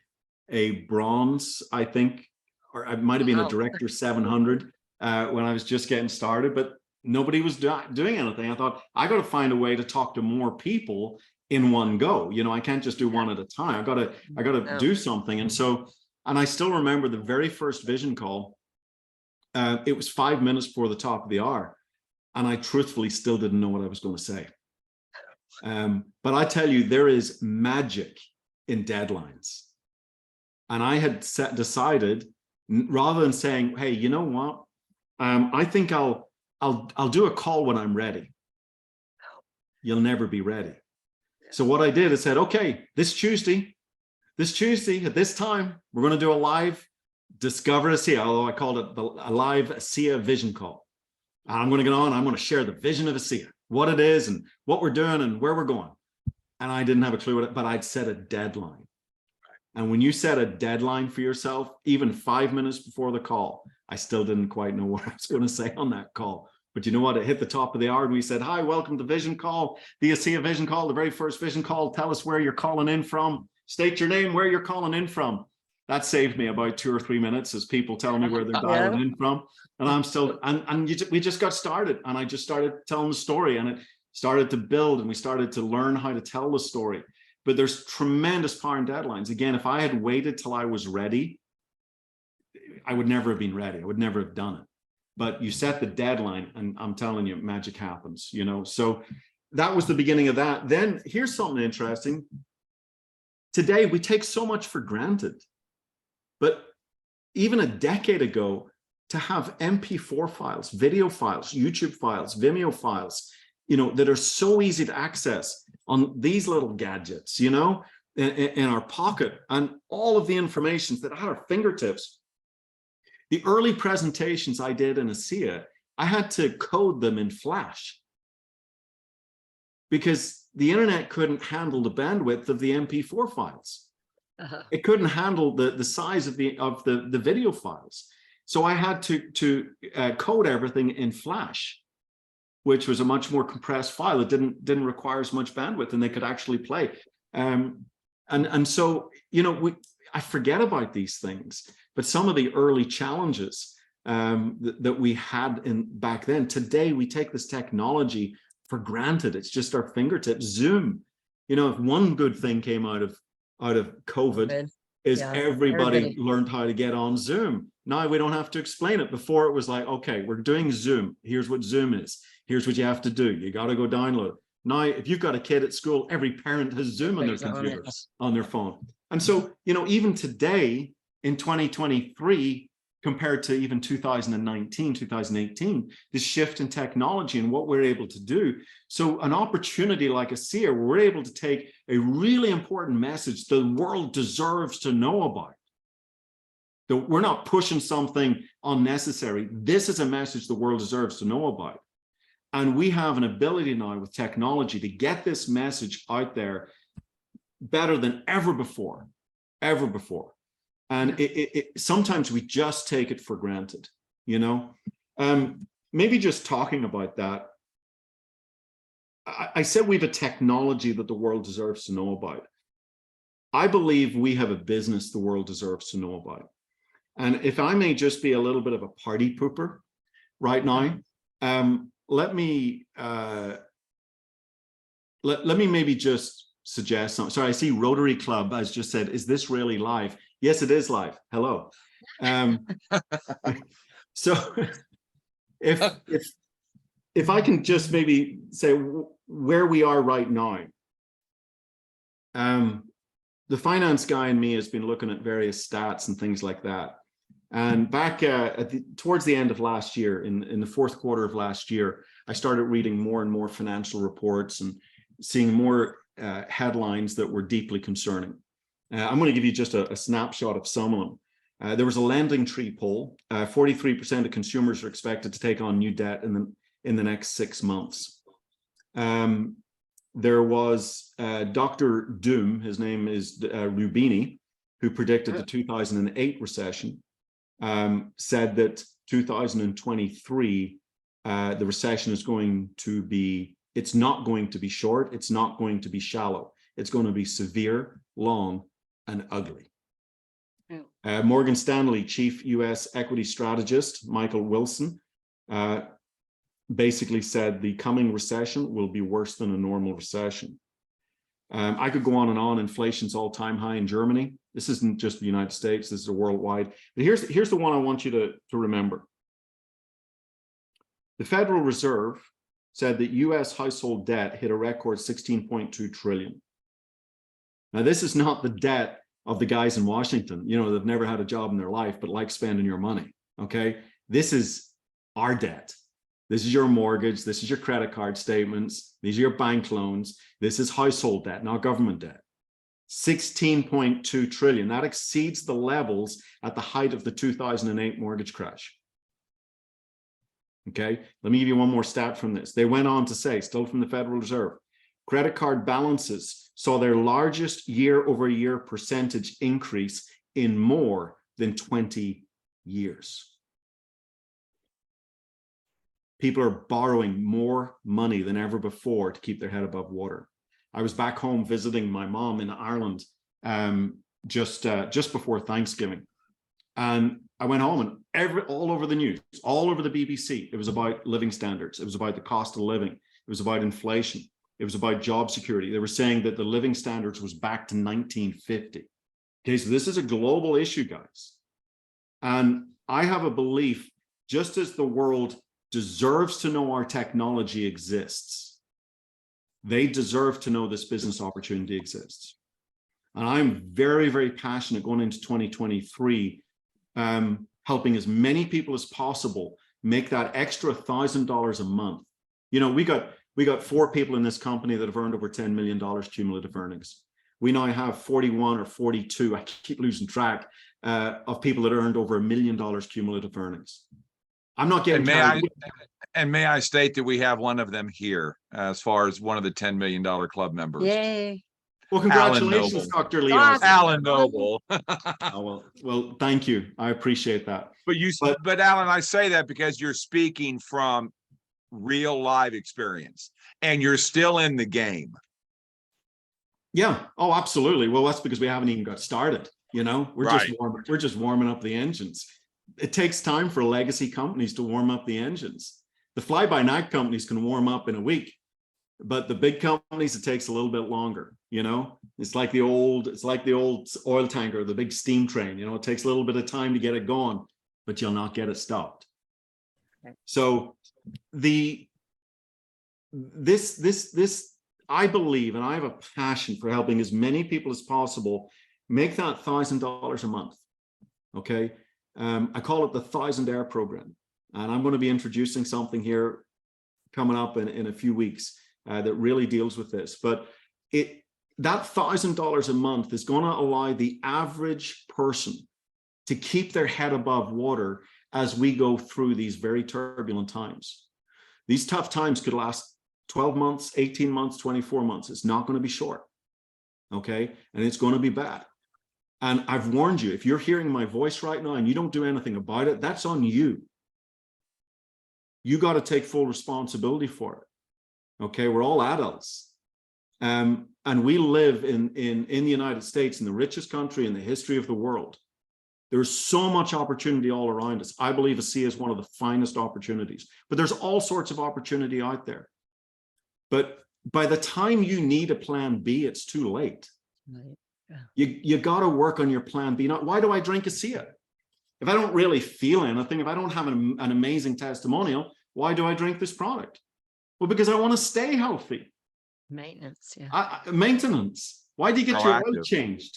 Speaker 2: a bronze, I think, or I might have been a director 700 when I was just getting started, but nobody was doing anything. I thought, I got to find a way to talk to more people in one go. You know, I can't just do one at a time. I got to do something. And so, and I still remember the very first vision call. It was 5 minutes before the top of the hour. And I truthfully still didn't know what I was going to say. But I tell you, there is magic in deadlines. And I had decided, rather than saying, hey, you know what? I think I'll do a call when I'm ready. You'll never be ready. So what I did is said, okay, this Tuesday at this time, we're going to do a live Discover ASEA, although I called it a live ASEA vision call. And I'm going to get on, I'm going to share the vision of ASEA, what it is and what we're doing and where we're going. And I didn't have a clue what it, but I'd set a deadline. And when you set a deadline for yourself, even 5 minutes before the call, I still didn't quite know what I was going to say on that call. But you know what? It hit the top of the hour and we said, hi, welcome to Vision Call, the ASEA Vision Call, the very first Vision Call. Tell us where you're calling in from. State your name, where you're calling in from. That saved me about 2 or 3 minutes as people tell me where they're dialing in from. And I'm still, we just got started and I just started telling the story and it started to build and we started to learn how to tell the story. But there's tremendous power in deadlines. Again, if I had waited till I was ready, I would never have been ready. I would never have done it. But you set the deadline and I'm telling you, magic happens, you know? So that was the beginning of that. Then here's something interesting. Today, we take so much for granted. But even a decade ago, to have MP4 files, video files, YouTube files, Vimeo files, you know, that are so easy to access on these little gadgets, you know, in our pocket, and all of the information that at our fingertips. The early presentations I did in ASEA, I had to code them in Flash because the internet couldn't handle the bandwidth of the MP4 files. It couldn't handle the size of the video files. So I had to code everything in Flash, which was a much more compressed file. It didn't require as much bandwidth and they could actually play. And so, you know, I forget about these things, but some of the early challenges that we had back then, today we take this technology for granted. It's just our fingertips. Zoom, you know, if one good thing came out of COVID is everybody learned how to get on Zoom. Now we don't have to explain it. Before it was like, okay, we're doing Zoom. Here's what Zoom is. Here's what you have to do. You got to go download. Now, if you've got a kid at school, every parent has Zoom on their computer, on their phone. And so, you know, even today in 2023, compared to even 2019, 2018, this shift in technology and what we're able to do. So an opportunity like ASEA, where we're able to take a really important message the world deserves to know about. That we're not pushing something unnecessary. This is a message the world deserves to know about. And we have an ability now with technology to get this message out there better than ever before, ever before. And sometimes we just take it for granted, you know. Maybe just talking about that, I said we have a technology that the world deserves to know about. I believe we have a business the world deserves to know about. And if I may just be a little bit of a party pooper right now, let me maybe just suggest something. Sorry, I see Rotary Club has just said, is this really live? Yes, it is live. Hello. So if I can just maybe say, where we are right now, the finance guy in me has been looking at various stats and things like that. And back towards the end of last year, in the fourth quarter of last year, I started reading more and more financial reports and seeing more headlines that were deeply concerning. I'm going to give you just a snapshot of some of them. There was a Lending Tree poll. 43% of consumers are expected to take on new debt in the next 6 months. There was Dr. Doom, his name is Rubini, who predicted the 2008 recession, said that 2023, the recession is going to be, it's not going to be short, it's not going to be shallow, it's going to be severe, long, and ugly. Morgan Stanley chief US equity strategist, Michael Wilson, basically said the coming recession will be worse than a normal recession. I could go on and on. Inflation's all-time high in Germany. This isn't just the United States, this is a worldwide. But here's the one I want you to remember. The Federal Reserve said that US household debt hit a record 16.2 trillion. Now, this is not the debt of the guys in Washington, you know, they've never had a job in their life, but like spending your money, okay? This is our debt. This is your mortgage. This is your credit card statements. These are your bank loans. This is household debt, not government debt. 16.2 trillion. That exceeds the levels at the height of the 2008 mortgage crash. Okay, let me give you one more stat from this. They went on to say, still from the Federal Reserve, credit card balances saw their largest year-over-year percentage increase in more than 20 years. People are borrowing more money than ever before to keep their head above water. I was back home visiting my mom in Ireland just before Thanksgiving. And I went home and all over the news, all over the BBC, it was about living standards. It was about the cost of living. It was about inflation. It was about job security. They were saying that the living standards was back to 1950. Okay, so this is a global issue, guys. And I have a belief, just as the world deserves to know our technology exists, they deserve to know this business opportunity exists. And I'm very, very passionate going into 2023, helping as many people as possible make that extra $1,000 a month. You know, we got 4 people in this company that have earned over $10 million cumulative earnings. We now have 41 or 42, I keep losing track, of people that earned over $1 million cumulative earnings. I'm not getting
Speaker 1: may I state that we have one of them here as far as one of the $10 million club members.
Speaker 3: Yay.
Speaker 2: Well, congratulations, Dr. Lee.
Speaker 1: Alan Noble.
Speaker 2: Oh, well, thank you. I appreciate that.
Speaker 1: But Alan, I say that because you're speaking from real live experience and you're still in the game.
Speaker 2: Yeah. Oh, absolutely. Well, that's because we haven't even got started. You know, we're just warming up the engines. It takes time for legacy companies to warm up the engines. The fly-by-night companies can warm up in a week, but the big companies, it takes a little bit longer. You know, it's like the old oil tanker, the big steam train. You know, it takes a little bit of time to get it going, but you'll not get it stopped. Okay. So this I believe, and I have a passion for helping as many people as possible make that $1,000 a month. Okay. I call it the 1,000 Air program, and I'm going to be introducing something here coming up in a few weeks that really deals with this. But that $1,000 a month is going to allow the average person to keep their head above water as we go through these very turbulent times. These tough times could last 12 months, 18 months, 24 months. It's not going to be short. Okay, and it's going to be bad. And I've warned you, if you're hearing my voice right now and you don't do anything about it, that's on you. You got to take full responsibility for it. Okay, we're all adults. And we live in the United States, in the richest country in the history of the world. There's so much opportunity all around us. I believe ASEA is one of the finest opportunities, but there's all sorts of opportunity out there. But by the time you need a plan B, it's too late. Right. Yeah. You got to work on your plan B. Now, why do I drink ASEA? If I don't really feel anything, if I don't have an amazing testimonial, why do I drink this product? Well, because I want to stay healthy.
Speaker 3: Maintenance, yeah.
Speaker 2: Maintenance. Why do you get your oil
Speaker 1: Proactive.
Speaker 2: changed?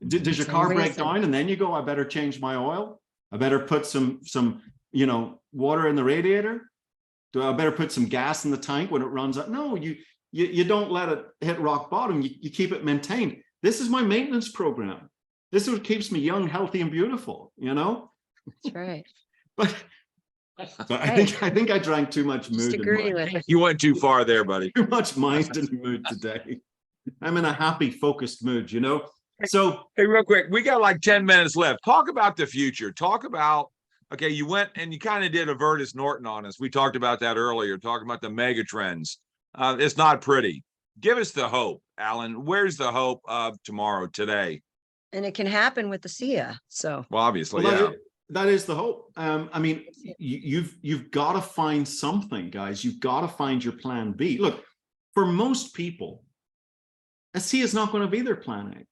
Speaker 2: Does your
Speaker 3: Same
Speaker 2: car break
Speaker 3: reason.
Speaker 2: down and then you go, I better change my oil? I better put some water in the radiator? Do I better put some gas in the tank when it runs out? No, you don't let it hit rock bottom. You keep it maintained. This is my maintenance program. This is what keeps me young, healthy, and beautiful,
Speaker 3: That's right.
Speaker 2: But so I think I drank too much
Speaker 3: Just
Speaker 2: mood.
Speaker 3: agree with it.
Speaker 1: You went too far there, buddy.
Speaker 2: Too much mind and mood today. I'm in a happy, focused mood, So
Speaker 1: Hey, real quick, we got like 10 minutes left. Talk about the future. Talk about, okay, you went and you kind of did a Virtus Norton on us. We talked about that earlier, talking about the mega trends. It's not pretty. Give us the hope, Alan. Where's the hope of tomorrow, today?
Speaker 3: And it can happen with the SIA. So
Speaker 1: Well, obviously,
Speaker 2: well,
Speaker 1: yeah.
Speaker 2: that is the hope. I mean, you've got to find something, guys. You've got to find your plan B. Look, for most people, a SIA is not going to be their plan A.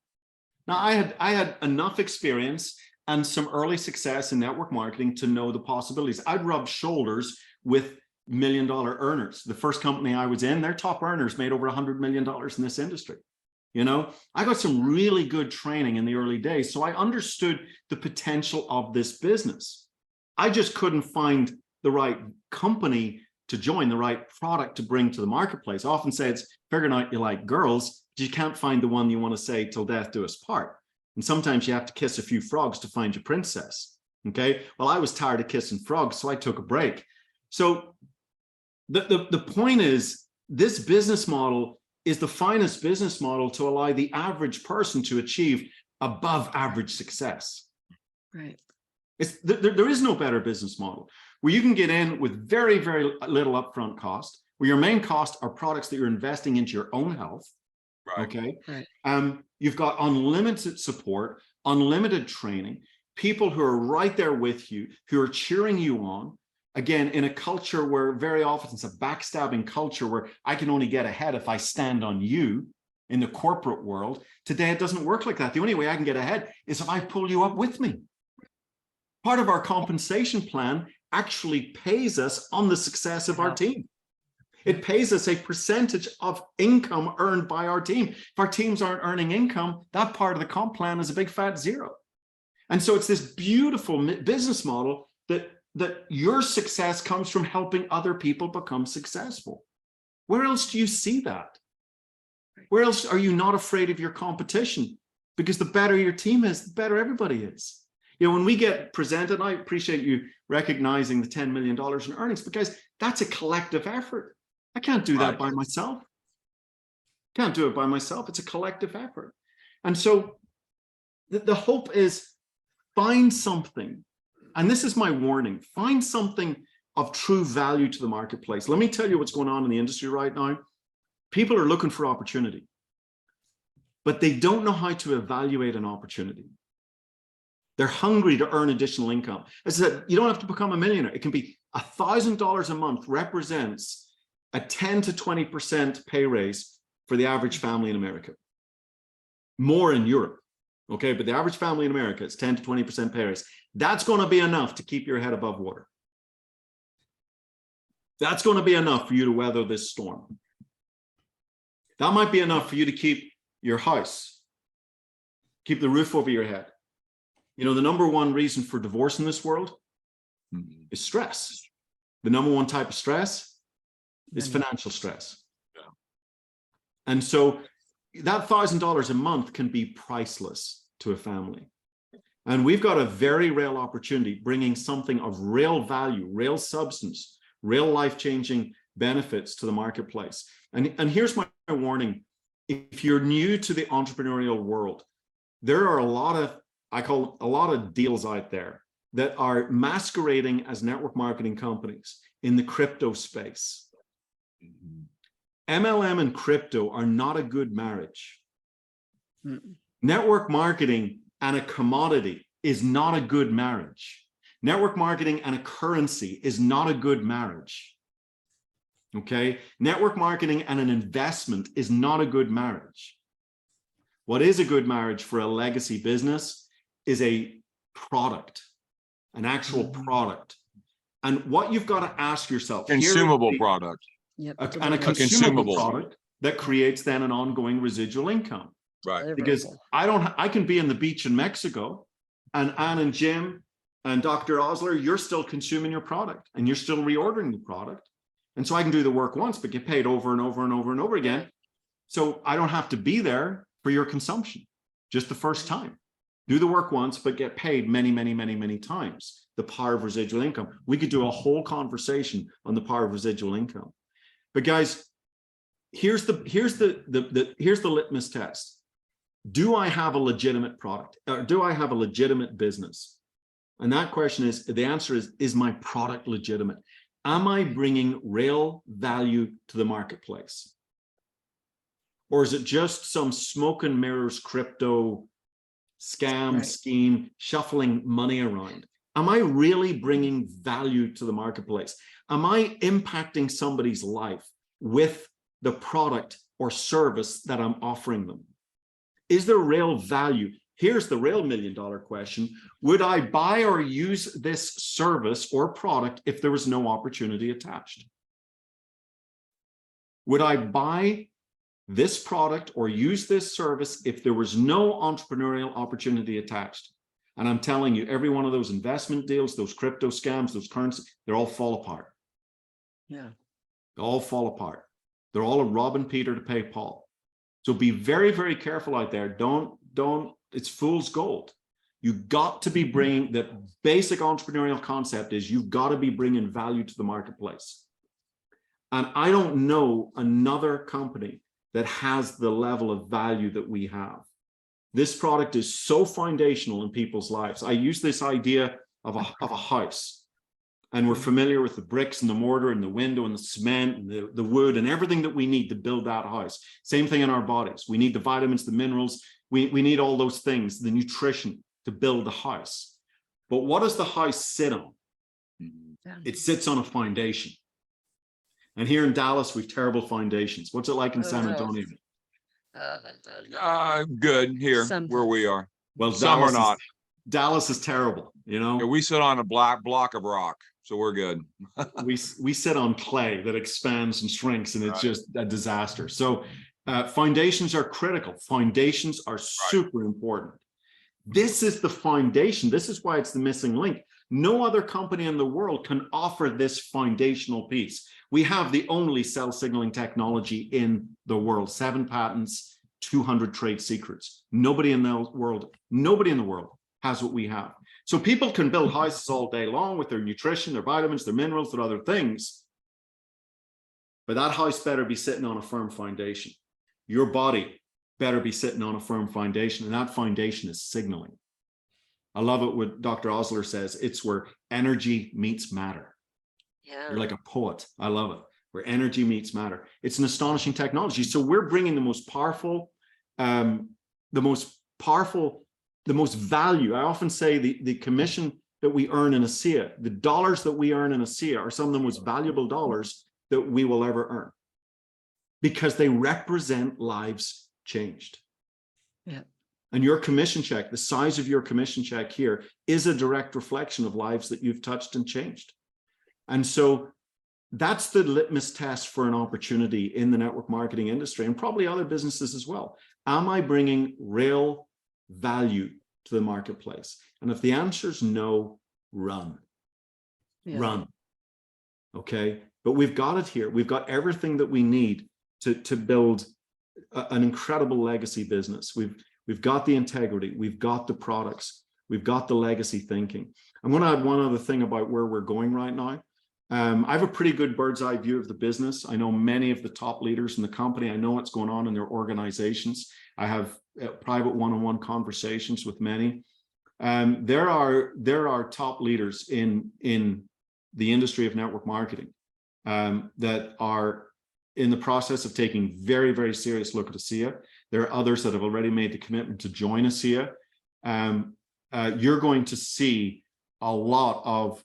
Speaker 2: Now, I had enough experience and some early success in network marketing to know the possibilities. I'd rubbed shoulders with $1 million earners. The first company I was in, their top earners made over $100 million in this industry. I got some really good training in the early days, so I understood the potential of this business. I just couldn't find the right company to join, the right product to bring to the marketplace. I often say it's figuring out you like girls, but you can't find the one you want to say till death do us part. And sometimes you have to kiss a few frogs to find your princess. Okay. Well, I was tired of kissing frogs, so I took a break. So the point is, this business model is the finest business model to allow the average person to achieve above average success.
Speaker 3: right.
Speaker 2: There is no better business model where you can get in with very, very little upfront cost, where your main costs are products that you're investing into your own health.
Speaker 1: Right.
Speaker 2: Okay.
Speaker 3: Right.
Speaker 2: You've got unlimited support, unlimited training, people who are right there with you, who are cheering you on. Again, in a culture where very often it's a backstabbing culture where I can only get ahead if I stand on you in the corporate world. Today, it doesn't work like that. The only way I can get ahead is if I pull you up with me. Part of our compensation plan actually pays us on the success of our team. It pays us a percentage of income earned by our team. If our teams aren't earning income, that part of the comp plan is a big fat zero. And so it's this beautiful business model that your success comes from helping other people become successful. Where else do you see that? Where else are you not afraid of your competition? Because the better your team is, the better everybody is. When we get presented, I appreciate you recognizing the $10 million in earnings, because that's a collective effort. I can't do that by myself. Can't do it by myself. It's a collective effort. And so the hope is, find something. And this is my warning, find something of true value to the marketplace. Let me tell you what's going on in the industry right now. People are looking for opportunity, but they don't know how to evaluate an opportunity. They're hungry to earn additional income. As I said, you don't have to become a millionaire. It can be $1,000 a month represents a 10 to 20% pay raise for the average family in America. More in Europe. Okay, but the average family in America is 10 to 20% pay raise. That's going to be enough to keep your head above water. That's going to be enough for you to weather this storm. That might be enough for you to keep your house, keep the roof over your head. The number one reason for divorce in this world is stress. The number one type of stress is financial stress.
Speaker 1: Yeah.
Speaker 2: And so that $1,000 a month can be priceless to a family. And we've got a very real opportunity bringing something of real value, real substance, real life-changing benefits to the marketplace. And here's my warning. If you're new to the entrepreneurial world, there are a lot of deals out there that are masquerading as network marketing companies in the crypto space. MLM and crypto are not a good marriage. Network marketing and a commodity is not a good marriage. Network marketing and a currency is not a good marriage. Okay? Network marketing and an investment is not a good marriage. What is a good marriage for a legacy business is a product, an actual product. And what you've got to ask yourself,
Speaker 1: Consumable product.
Speaker 3: Yep.
Speaker 2: and a consumable product, that creates then an ongoing residual income.
Speaker 1: Right.
Speaker 2: Because I can be on the beach in Mexico, and Anne and Jim and Dr. Osler, you're still consuming your product and you're still reordering the product. And so I can do the work once, but get paid over and over and over and over again. So I don't have to be there for your consumption just the first time. Do the work once, but get paid many, many, many, many times. The power of residual income. We could do a whole conversation on the power of residual income. But guys, here's the litmus test. Do I have a legitimate product? Or do I have a legitimate business? And that question is, the answer is my product legitimate? Am I bringing real value to the marketplace? Or is it just some smoke and mirrors crypto scam scheme, shuffling money around? Am I really bringing value to the marketplace? Am I impacting somebody's life with the product or service that I'm offering them? Is there real value? Here's the real million-dollar question. Would I buy or use this service or product if there was no opportunity attached? Would I buy this product or use this service if there was no entrepreneurial opportunity attached? And I'm telling you, every one of those investment deals, those crypto scams, those currencies, they all fall apart.
Speaker 3: Yeah.
Speaker 2: They all fall apart. They're all a robbing Peter to pay Paul. So be very, very careful out there. Don't, it's fool's gold. You've got to be bringing, the basic entrepreneurial concept is you've got to be bringing value to the marketplace. And I don't know another company that has the level of value that we have. This product is so foundational in people's lives. I use this idea of a house, and we're familiar with the bricks and the mortar and the window and the cement and the wood and everything that we need to build that house. Same thing in our bodies. We need the vitamins, the minerals. We need all those things, the nutrition to build the house. But what does the house sit on? It sits on a foundation. And here in Dallas, we've terrible foundations. What's it like in San Antonio?
Speaker 1: Good here where we are.
Speaker 2: Well,
Speaker 1: some are not.
Speaker 2: Dallas is terrible, you know.
Speaker 1: Yeah, we sit on a black block of rock, so we're good.
Speaker 2: we sit on clay that expands and shrinks, and it's just a disaster. So foundations are critical. Foundations are super important. This is the foundation. This is why it's the missing link. No other company in the world can offer this foundational piece. We have the only cell signaling technology in the world, 7 patents, 200 trade secrets. Nobody in the world has what we have. So people can build houses all day long with their nutrition, their vitamins, their minerals, their other things. But that house better be sitting on a firm foundation. Your body better be sitting on a firm foundation, and that foundation is signaling. I love it what Dr. Osler says. It's where energy meets matter. Yeah. You're like a poet. I love it. Where energy meets matter. It's an astonishing technology. So we're bringing the most powerful, the most value. I often say the commission that we earn in ASEA, the dollars that we earn in ASEA are some of the most valuable dollars that we will ever earn, because they represent lives changed. Yeah. And your commission check, the size of your commission check here, is a direct reflection of lives that you've touched and changed. And so that's the litmus test for an opportunity in the network marketing industry, and probably other businesses as well. Am I bringing real value to the marketplace? And if the answer is no, run. Yeah. Run. Okay. But we've got it here. We've got everything that we need to build an incredible legacy business. We've got the integrity. We've got the products. We've got the legacy thinking. I'm going to add one other thing about where we're going right now. I have a pretty good bird's eye view of the business. I know many of the top leaders in the company. I know what's going on in their organizations. I have private one-on-one conversations with many. There are top leaders in the industry of network marketing that are in the process of taking very, very serious look at ASEA. There are others that have already made the commitment to join ASEA. You're going to see a lot of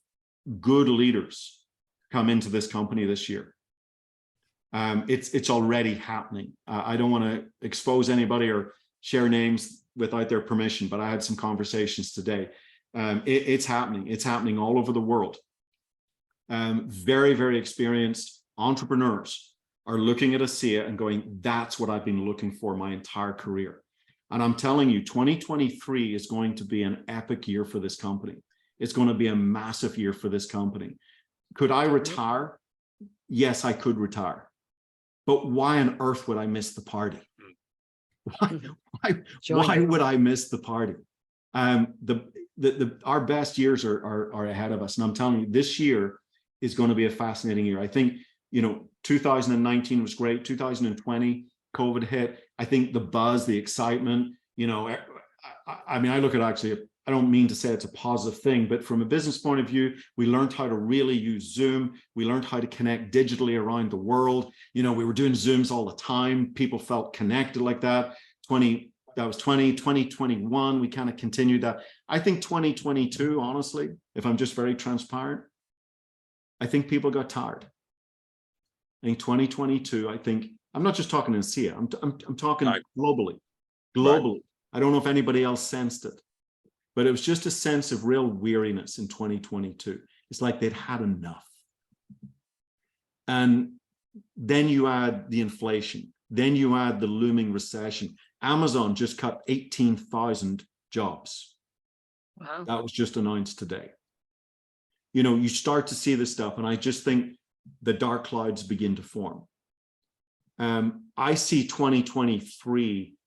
Speaker 2: good leaders come into this company this year. It's already happening. I don't want to expose anybody or share names without their permission, but I had some conversations today. It's happening. It's happening all over the world. Very, very experienced entrepreneurs are looking at ASEA and going, that's what I've been looking for my entire career. And I'm telling you, 2023 is going to be an epic year for this company. It's going to be a massive year for this company. Could I retire? Yes, I could retire. But why on earth would I miss the party? Why would I miss the party? Our best years are ahead of us. And I'm telling you, this year is going to be a fascinating year. I think, 2019 was great. 2020, COVID hit. I think the buzz, the excitement, I mean, I look at actually, I don't mean to say it's a positive thing, but from a business point of view, we learned how to really use Zoom. We learned how to connect digitally around the world. We were doing Zooms all the time. People felt connected like that. 2021, we kind of continued that. I think 2022, honestly, if I'm just very transparent, I think people got tired. I think 2022, I'm not just talking in ASEA, I'm talking globally. Right. I don't know if anybody else sensed it, but it was just a sense of real weariness in 2022. It's like they'd had enough. And then you add the inflation, then you add the looming recession. Amazon just cut 18,000 jobs. Wow. That was just announced today. You start to see this stuff, and I just think the dark clouds begin to form. I see 2023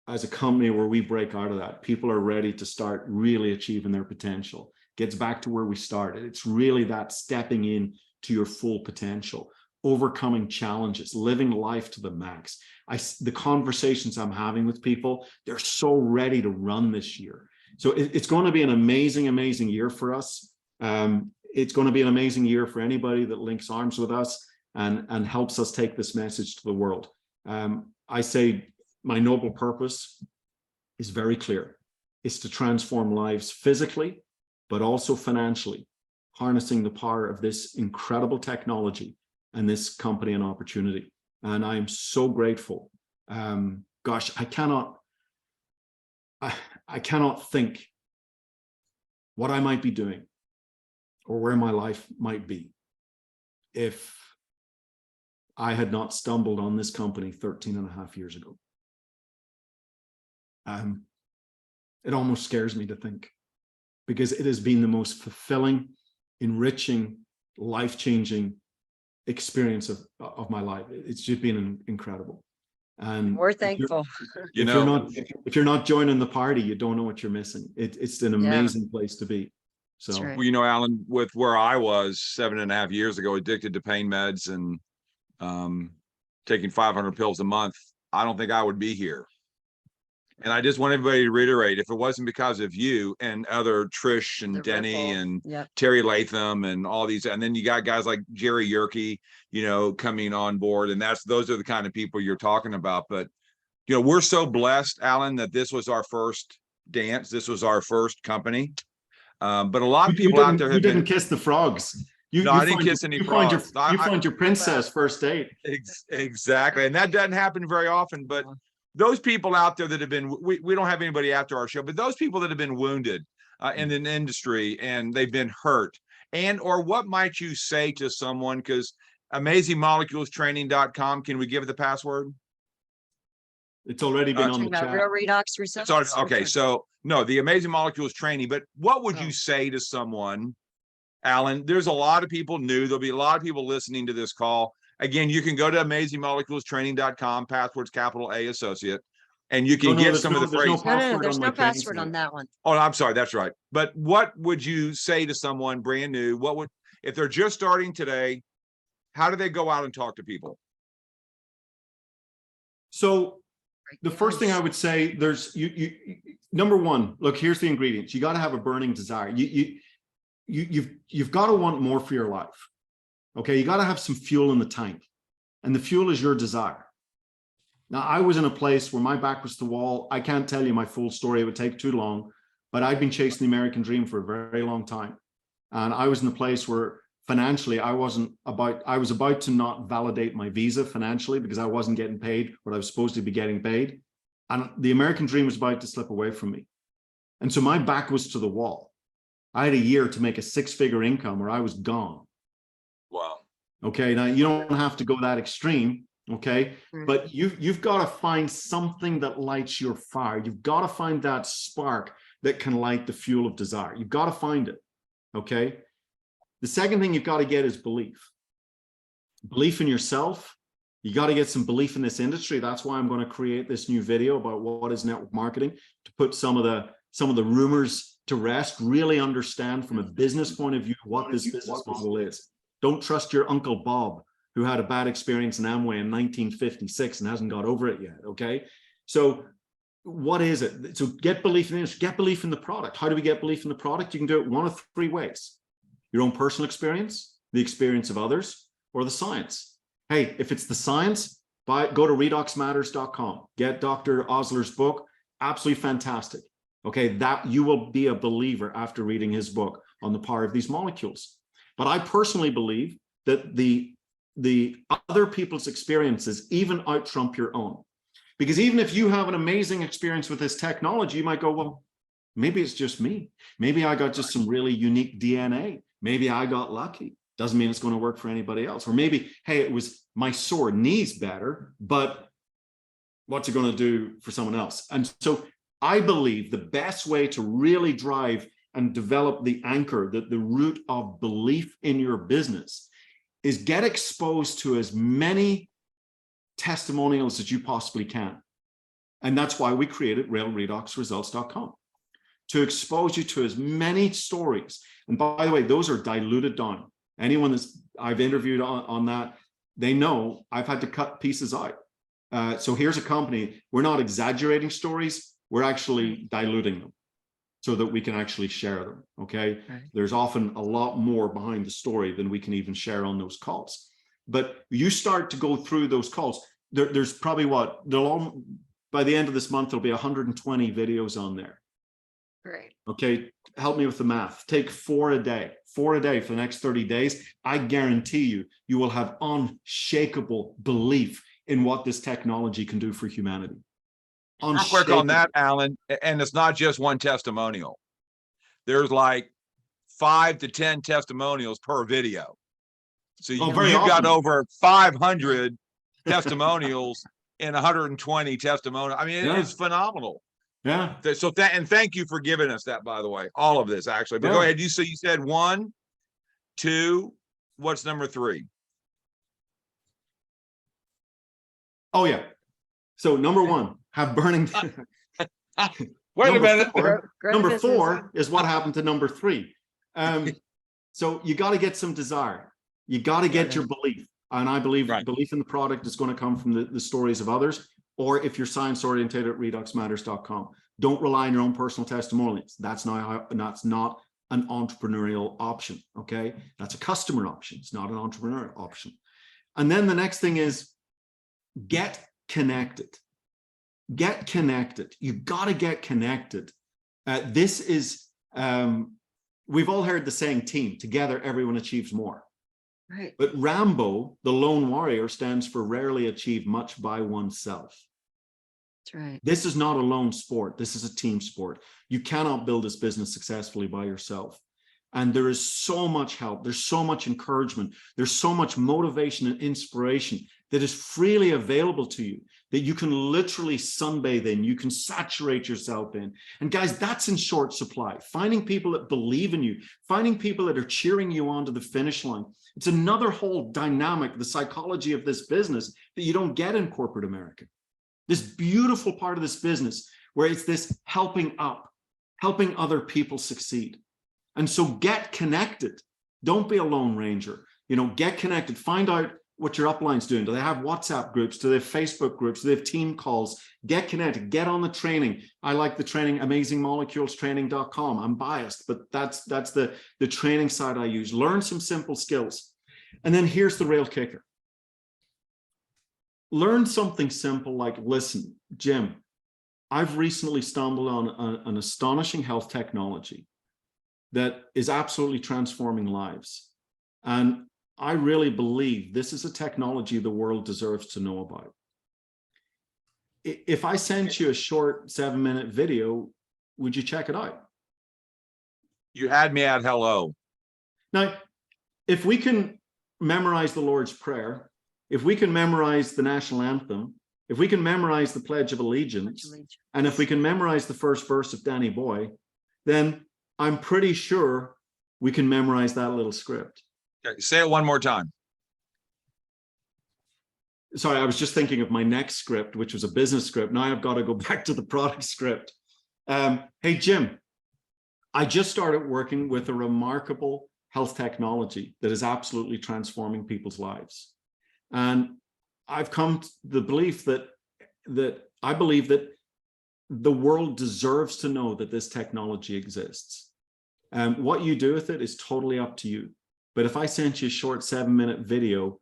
Speaker 2: as a company where we break out of that. People are ready to start really achieving their potential. Gets back to where we started. It's really that stepping in to your full potential, overcoming challenges, living life to the max. The conversations I'm having with people, they're so ready to run this year. So it's going to be an amazing, amazing year for us. It's going to be an amazing year for anybody that links arms with us and helps us take this message to the world. I say my noble purpose is very clear. It's to transform lives physically, but also financially, harnessing the power of this incredible technology and this company and opportunity. And I am so grateful. Gosh, I cannot think what I might be doing or where my life might be if I had not stumbled on this company 13 and a half years ago. It almost scares me to think, because it has been the most fulfilling, enriching, life-changing experience of my life. It's just been incredible. And
Speaker 3: we're thankful.
Speaker 2: If you're not joining the party, you don't know what you're missing. It's an amazing place to be. So,
Speaker 3: right.
Speaker 1: Well, Alan, with where I was 7.5 years ago, addicted to pain meds and taking 500 pills a month, I don't think I would be here. And I just want everybody to reiterate, if it wasn't because of you and other Trish and Denny and Terry Latham and all these, and then you got guys like Jerry Yerke, coming on board, and those are the kind of people you're talking about. But we're so blessed, Alan, that this was our first dance. This was our first company. But a lot of people out there
Speaker 2: didn't kiss the frogs.
Speaker 1: I didn't kiss any frogs.
Speaker 2: You find your princess first date.
Speaker 1: Exactly, and that doesn't happen very often. But those people out there that have been, we don't have anybody after our show, but those people that have been wounded in an industry and they've been hurt, or what might you say to someone? Because amazingmoleculestraining.com, can we give it the password?
Speaker 2: It's already been on the chat.
Speaker 3: Real redox receptors.
Speaker 1: Okay, so no, the Amazing Molecules Training, but what would you say to someone, Alan? There's a lot of people new. There'll be a lot of people listening to this call. Again, you can go to amazingmoleculestraining.com, password's capital A associate, and you can get some of the phrases.
Speaker 3: There's no password on that one.
Speaker 1: Oh, I'm sorry. That's right. But what would you say to someone brand new? If they're just starting today, how do they go out and talk to people?
Speaker 2: So the first thing I would say, number one, look, here's the ingredients. You got to have a burning desire. You've got to want more for your life. Okay, you got to have some fuel in the tank, and the fuel is your desire. Now, I was in a place where my back was to the wall. I can't tell you my full story. It would take too long, but I'd been chasing the American dream for a very long time. And I was in a place where financially, I was about to not validate my visa financially because I wasn't getting paid what I was supposed to be getting paid. And the American dream was about to slip away from me. And so my back was to the wall. I had a year to make a 6-figure income or I was gone.
Speaker 1: Wow.
Speaker 2: Okay, now you don't have to go that extreme, okay? But you've got to find something that lights your fire. You've got to find that spark that can light the fuel of desire. You've got to find it, okay? The second thing you've got to get is belief. Belief in yourself. You got to get some belief in this industry. That's why I'm going to create this new video about what is network marketing, to put some of the rumors to rest, really understand from a business point of view what this business model is. Don't trust your Uncle Bob, who had a bad experience in Amway in 1956 and hasn't got over it yet, okay? So what is it? So get belief in it, get belief in the product. How do we get belief in the product? You can do it one of three ways: your own personal experience, the experience of others, or the science. Hey, if it's the science, go to redoxmatters.com. Get Dr. Osler's book. Absolutely fantastic. Okay, that you will be a believer after reading his book on the power of these molecules. But I personally believe that the other people's experiences even out-trump your own. Because even if you have an amazing experience with this technology, you might go, well, maybe it's just me. Maybe I got just some really unique DNA. Maybe I got lucky. Doesn't mean it's going to work for anybody else. Or maybe, hey, it was my sore knees better, but what's it going to do for someone else? And so I believe the best way to really drive and develop the anchor, the root of belief in your business, is get exposed to as many testimonials as you possibly can. And that's why we created RealRedoxResults.com, to expose you to as many stories. And by the way, those are diluted down. Anyone that's I've interviewed on that, they know I've had to cut pieces out. So here's a company, we're not exaggerating stories, we're actually diluting them so that we can actually share them, okay? Right. There's often a lot more behind the story than we can even share on those calls. But you start to go through those calls, there's probably by the end of this month, there'll be 120 videos on there.
Speaker 3: Great.
Speaker 2: Okay, help me with the math. Take 4 a day for the next 30 days. I guarantee you, you will have unshakable belief in what this technology can do for humanity.
Speaker 1: Real quick on that, Alan, and it's not just one testimonial. There's like 5 to 10 testimonials per video. So you've got over 500 testimonials in 120 testimonials. I mean, it's phenomenal.
Speaker 2: Yeah.
Speaker 1: So and thank you for giving us that, by the way, all of this actually. But go ahead. So you said 1, 2, what's number 3?
Speaker 2: Oh yeah. So number 1, have burning.
Speaker 1: Wait a minute.
Speaker 2: Number 4 is what happened to number 3. So you got to get some desire. You got to get your belief. And I believe belief in the product is going to come from the stories of others. Or if you're science oriented, at redoxmatters.com. Don't rely on your own personal testimonials. That's not an entrepreneurial option. Okay, that's a customer option. It's not an entrepreneurial option. And then the next thing is get connected. Get connected. You've got to get connected. This is we've all heard the saying, team together, everyone achieves more.
Speaker 3: Right.
Speaker 2: But Rambo, the lone warrior, stands for rarely achieve much by oneself.
Speaker 3: That's right.
Speaker 2: This is not a lone sport. This is a team sport. You cannot build this business successfully by yourself. And there is so much help. There's so much encouragement. There's so much motivation and inspiration that is freely available to you that you can literally sunbathe in, you can saturate yourself in. And guys, that's in short supply. Finding people that believe in you, finding people that are cheering you on to the finish line. It's another whole dynamic, the psychology of this business that you don't get in corporate America. This beautiful part of this business where it's this helping up, helping other people succeed. And so get connected. Don't be a lone ranger. Get connected. Find out what your upline's doing. Do they have WhatsApp groups? Do they have Facebook groups? Do they have team calls? Get connected. Get on the training. I like the training, amazingmoleculestraining.com. I'm biased, but that's the training side I use. Learn some simple skills. And then here's the real kicker. Learn something simple like, listen, Jim, I've recently stumbled on an astonishing health technology that is absolutely transforming lives. And I really believe this is a technology the world deserves to know about. If I sent you a short 7-minute video, would you check it out?
Speaker 1: You had me at hello.
Speaker 2: Now, if we can memorize the Lord's Prayer, if we can memorize the national anthem, if we can memorize the Pledge of Allegiance, and if we can memorize the first verse of Danny Boy, then I'm pretty sure we can memorize that little script.
Speaker 1: Okay, say it one more time.
Speaker 2: Sorry, I was just thinking of my next script, which was a business script. Now I've got to go back to the product script. Hey, Jim, I just started working with a remarkable health technology that is absolutely transforming people's lives. And I've come to the belief that I believe that the world deserves to know that this technology exists. What you do with it is totally up to you. But if I sent you a short 7-minute video,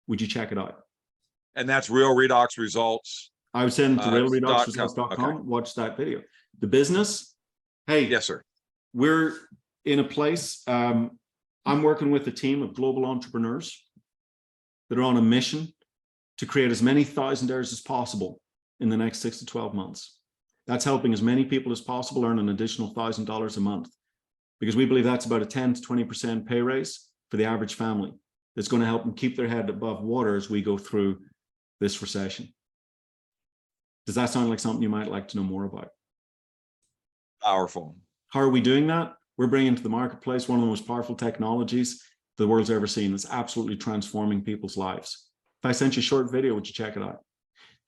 Speaker 2: would you check it out?
Speaker 1: And that's Real Redox Results.
Speaker 2: I would send it to realredoxresults.com.
Speaker 1: Okay.
Speaker 2: Watch that video. The business, hey,
Speaker 1: Yes, sir.
Speaker 2: we're in a place, I'm working with a team of global entrepreneurs that are on a mission to create as many thousandaires as possible in the next 6 to 12 months. That's helping as many people as possible earn an additional $1,000 a month, because we believe that's about a 10 to 20% pay raise for the average family. That's going to help them keep their head above water as we go through this recession. Does that sound like something you might like to know more about?
Speaker 1: Powerful.
Speaker 2: How are we doing that? We're bringing to the marketplace one of the most powerful technologies the world's ever seen. It's absolutely transforming people's lives. If I sent you a short video, would you check it out?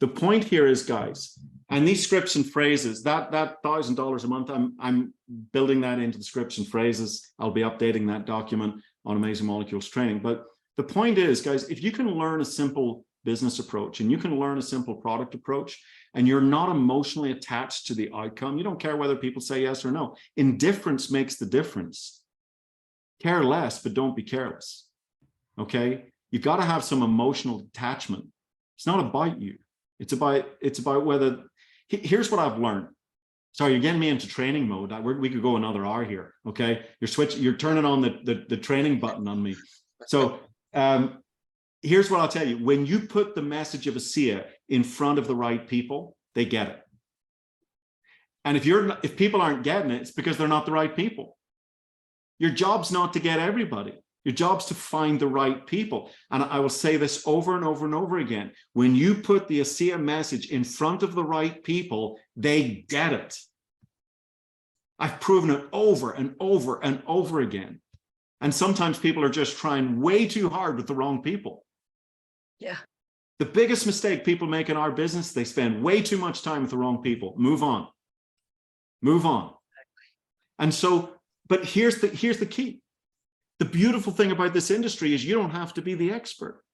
Speaker 2: The point here is, guys, and these scripts and phrases, that $1,000 a month, I'm building that into the scripts and phrases. I'll be updating that document on Amazing Molecules training. But the point is, guys, if you can learn a simple business approach and you can learn a simple product approach, and you're not emotionally attached to the outcome, you don't care whether people say yes or no. Indifference makes the difference. Care less, but don't be careless. Okay? You've got to have some emotional attachment. It's not about you. It's about whether, here's what I've learned. Sorry, you're getting me into training mode. We could go another hour here. Okay. You're turning on the training button on me. So here's what I'll tell you. When you put the message of ASEA in front of the right people, they get it. And if people aren't getting it, it's because they're not the right people. Your job's not to get everybody. Your job's to find the right people. And I will say this over and over and over again. When you put the ASEA message in front of the right people, they get it. I've proven it over and over and over again. And sometimes people are just trying way too hard with the wrong people.
Speaker 3: Yeah.
Speaker 2: The biggest mistake people make in our business, they spend way too much time with the wrong people. Move on. Move on. And so, but here's the key. The beautiful thing about this industry is you don't have to be the expert.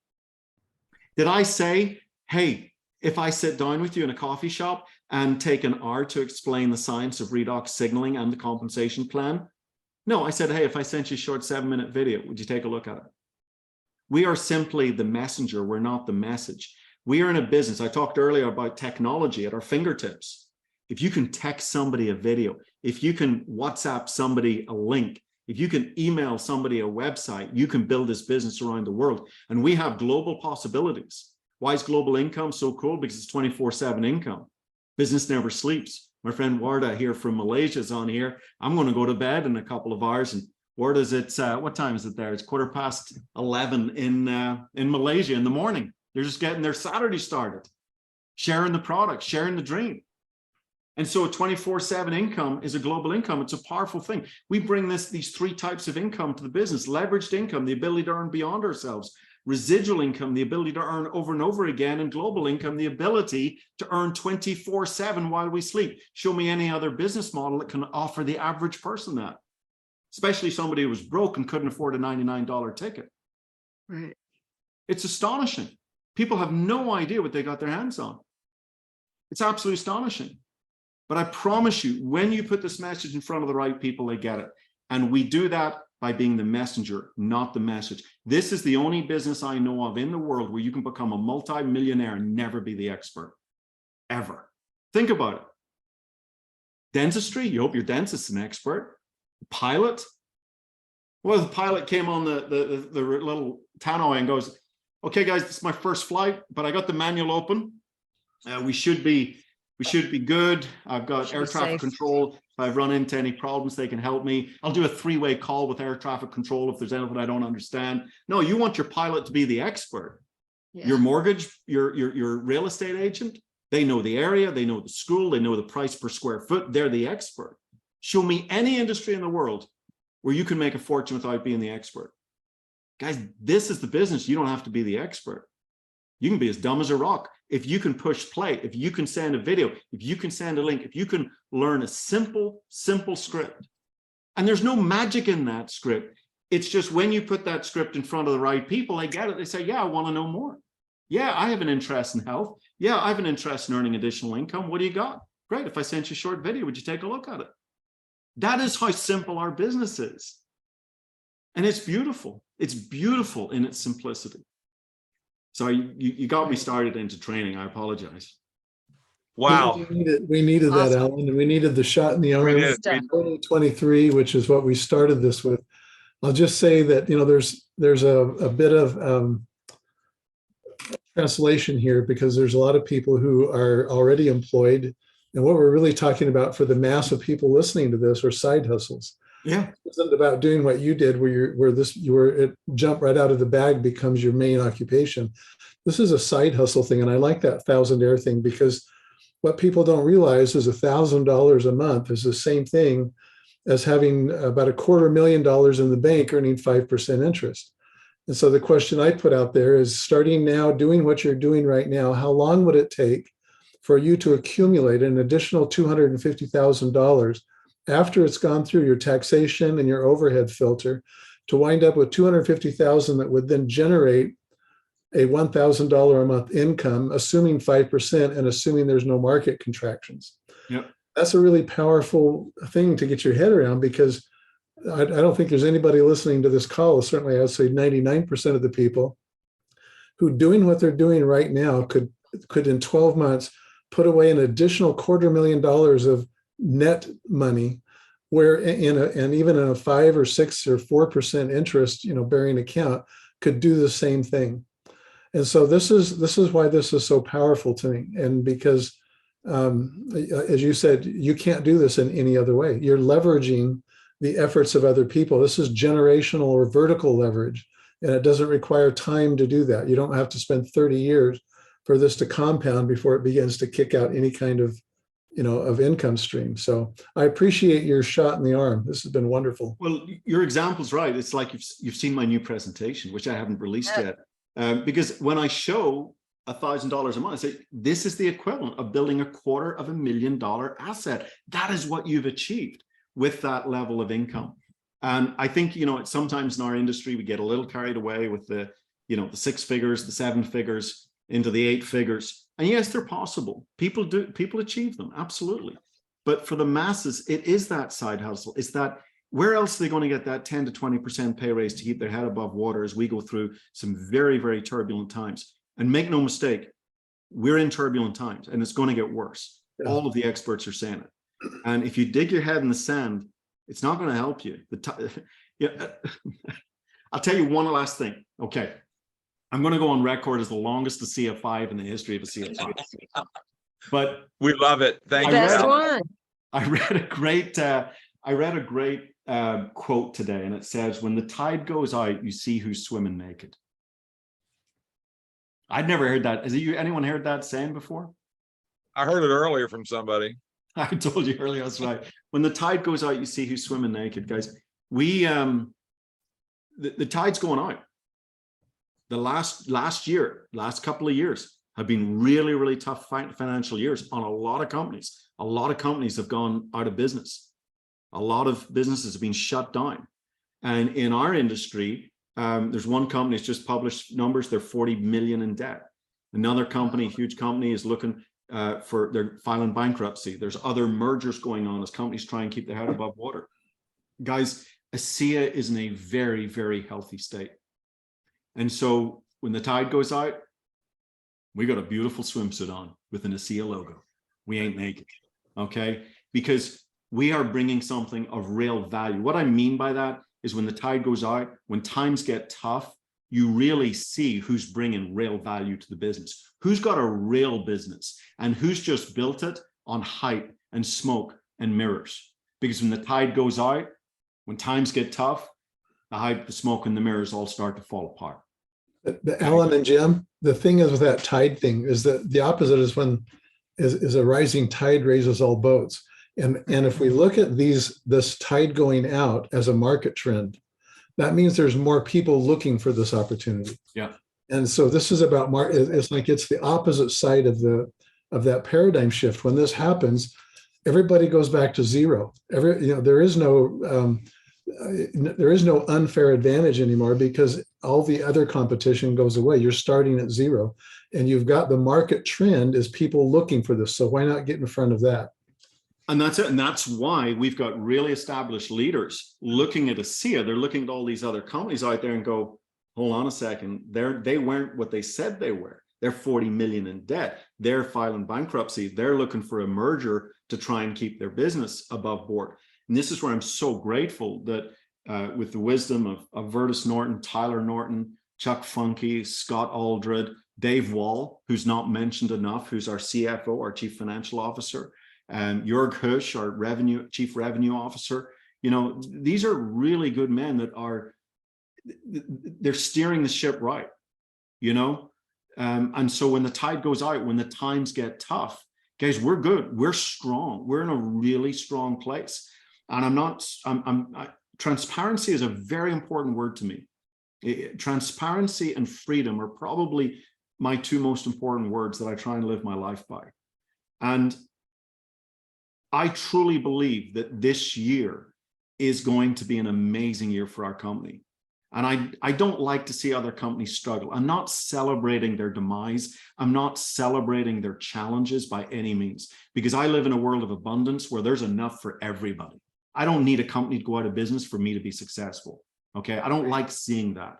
Speaker 2: Did I say, hey, if I sit down with you in a coffee shop and take an hour to explain the science of redox signaling and the compensation plan? No, I said, hey, if I sent you a short 7-minute video, would you take a look at it? We are simply the messenger. We're not the message. We are in a business. I talked earlier about technology at our fingertips. If you can text somebody a video, if you can WhatsApp somebody a link, if you can email somebody a website, you can build this business around the world. And we have global possibilities. Why is global income so cool? Because it's 24/7 income. Business never sleeps. My friend Warda here from Malaysia is on here. I'm going to go to bed in a couple of hours. And Warda's what time is it there? It's 11:15 in Malaysia in the morning. They're just getting their Saturday started, sharing the product, sharing the dream. And so a 24/7 income is a global income. It's a powerful thing. We bring these 3 types of income to the business: leveraged income, the ability to earn beyond ourselves; residual income, the ability to earn over and over again; and global income, the ability to earn 24/7 while we sleep. Show me any other business model that can offer the average person that, especially somebody who was broke and couldn't afford a $99 ticket.
Speaker 3: Right.
Speaker 2: It's astonishing. People have no idea what they got their hands on. It's absolutely astonishing. But I promise you, when you put this message in front of the right people, they get it. And we do that by being the messenger, not the message. This is the only business I know of in the world where you can become a multi-millionaire and never be the expert, ever. Think about it. Dentistry, you hope your dentist's an expert. Pilot, well, the pilot came on the little tannoy and goes, okay, guys, this is my first flight, but I got the manual open. We should be We should be good. I've got
Speaker 3: Should
Speaker 2: air
Speaker 3: be
Speaker 2: traffic
Speaker 3: safe.
Speaker 2: control. If I've run into any problems, they can help me. I'll do a three-way call with air traffic control if there's anything I don't understand. No, you want your pilot to be the expert.
Speaker 3: Yeah.
Speaker 2: Your mortgage, your real estate agent, they know the area, they know the school, they know the price per square foot. They're the expert. Show me any industry in the world where you can make a fortune without being the expert. Guys, this is the business. You don't have to be the expert. You can be as dumb as a rock. If you can push play, if you can send a video, if you can send a link, if you can learn a simple script, and there's no magic in that script. It's just when you put that script in front of the right people, they get it. They say, yeah, I want to know more. Yeah, I have an interest in health. Yeah, I have an interest in earning additional income. What do you got? Great. If I sent you a short video, would you take a look at it? That is how simple our business is. And it's beautiful. It's beautiful in its simplicity. So you got me started into training. I apologize.
Speaker 1: Wow.
Speaker 4: We needed that,
Speaker 3: Awesome.
Speaker 4: Alan, and we needed the shot in the
Speaker 1: We
Speaker 4: arm.
Speaker 1: did.
Speaker 3: Stuff.
Speaker 4: 2023, which is what we started this with. I'll just say that, you know, there's a bit of translation here because there's a lot of people who are already employed. And what we're really talking about for the mass of people listening to this are side hustles.
Speaker 2: Yeah.
Speaker 4: It isn't about doing what you did where it jump right out of the bag becomes your main occupation. This is a side hustle thing. And I like that Thousandaire thing because what people don't realize is $1,000 a month is the same thing as having about $250,000 in the bank earning 5% interest. And so the question I put out there is, starting now, doing what you're doing right now, how long would it take for you to accumulate an additional $250,000 after it's gone through your taxation and your overhead filter to wind up with $250,000 that would then generate a $1,000 a month income, assuming 5% and assuming there's no market contractions?
Speaker 2: Yep.
Speaker 4: That's a really powerful thing to get your head around, because I don't think there's anybody listening to this call, certainly I would say 99% of the people who doing what they're doing right now could in 12 months put away an additional $250,000 of net money, where and even in a 5 or 6 or 4% interest, bearing account, could do the same thing. And so this is why this is so powerful to me. And because as you said, you can't do this in any other way. You're leveraging the efforts of other people. This is generational or vertical leverage, and it doesn't require time to do that. You don't have to spend 30 years for this to compound before it begins to kick out any kind of, of income stream. So I appreciate your shot in the arm. This has been wonderful.
Speaker 2: Well, your example's right. It's like you've seen my new presentation, which I haven't released yet. Because when I show $1,000 a month, I say, this is the equivalent of building $250,000 asset. That is what you've achieved with that level of income. And I think, sometimes in our industry, we get a little carried away with the 6 figures, the 7 figures, into the 8 figures. And yes, they're possible. People achieve them, absolutely. But for the masses, it is that side hustle. It's that, where else are they going to get that 10 to 20% pay raise to keep their head above water as we go through some very, very turbulent times? And make no mistake, we're in turbulent times and it's going to get worse. Yeah. All of the experts are saying it. And if you dig your head in the sand, it's not going to help you. I'll tell you one last thing. Okay. I'm going to go on record as the longest CF5 in the history of a CF5. But
Speaker 1: we love it. Thank you.
Speaker 3: Best one.
Speaker 2: I read a great quote today, and it says, when the tide goes out, you see who's swimming naked. I'd never heard that. Has anyone heard that saying before?
Speaker 1: I heard it earlier from somebody.
Speaker 2: I told you earlier, that's right. When the tide goes out, you see who's swimming naked, guys. The tide's going out. The last couple of years have been really, really tough financial years on a lot of companies. A lot of companies have gone out of business. A lot of businesses have been shut down. And in our industry, there's one company that's just published numbers. They're 40 million in debt. Another company, huge company, is looking they're filing bankruptcy. There's other mergers going on as companies try and keep their head above water. Guys, ASEA is in a very, very healthy state. And so when the tide goes out, we got a beautiful swimsuit on with an ASEA logo. We ain't naked, okay? Because we are bringing something of real value. What I mean by that is, when the tide goes out, when times get tough, you really see who's bringing real value to the business, who's got a real business, and who's just built it on hype and smoke and mirrors. Because when the tide goes out, when times get tough, the hype, the smoke, and the mirrors all start to fall apart.
Speaker 4: Alan and Jim, the thing is with that tide thing is that the opposite is when is a rising tide raises all boats. And if we look at this tide going out as a market trend, that means there's more people looking for this opportunity.
Speaker 2: Yeah.
Speaker 4: And so this is about it's like it's the opposite side of that paradigm shift. When this happens, everybody goes back to zero. There is no unfair advantage anymore because all the other competition goes away. You're starting at zero, and you've got the market trend is people looking for this. So why not get in front of that?
Speaker 2: And that's it. And that's why we've got really established leaders looking at ASEA. They're looking at all these other companies out there and go, hold on a second. They weren't what they said they were. They're 40 million in debt. They're filing bankruptcy. They're looking for a merger to try and keep their business above board. And this is where I'm so grateful that with the wisdom of Vertus Norton, Tyler Norton, Chuck Funke, Scott Aldred, Dave Wall, who's not mentioned enough, who's our CFO, our Chief Financial Officer, Jörg Husch, our Chief Revenue Officer. These are really good men that they're steering the ship right, and so when the tide goes out, when the times get tough, guys, we're good, we're strong, we're in a really strong place. And transparency is a very important word to me. Transparency and freedom are probably my two most important words that I try and live my life by. And I truly believe that this year is going to be an amazing year for our company. And I don't like to see other companies struggle. I'm not celebrating their demise. I'm not celebrating their challenges by any means, because I live in a world of abundance where there's enough for everybody. I don't need a company to go out of business for me to be successful. Okay. I don't like seeing that.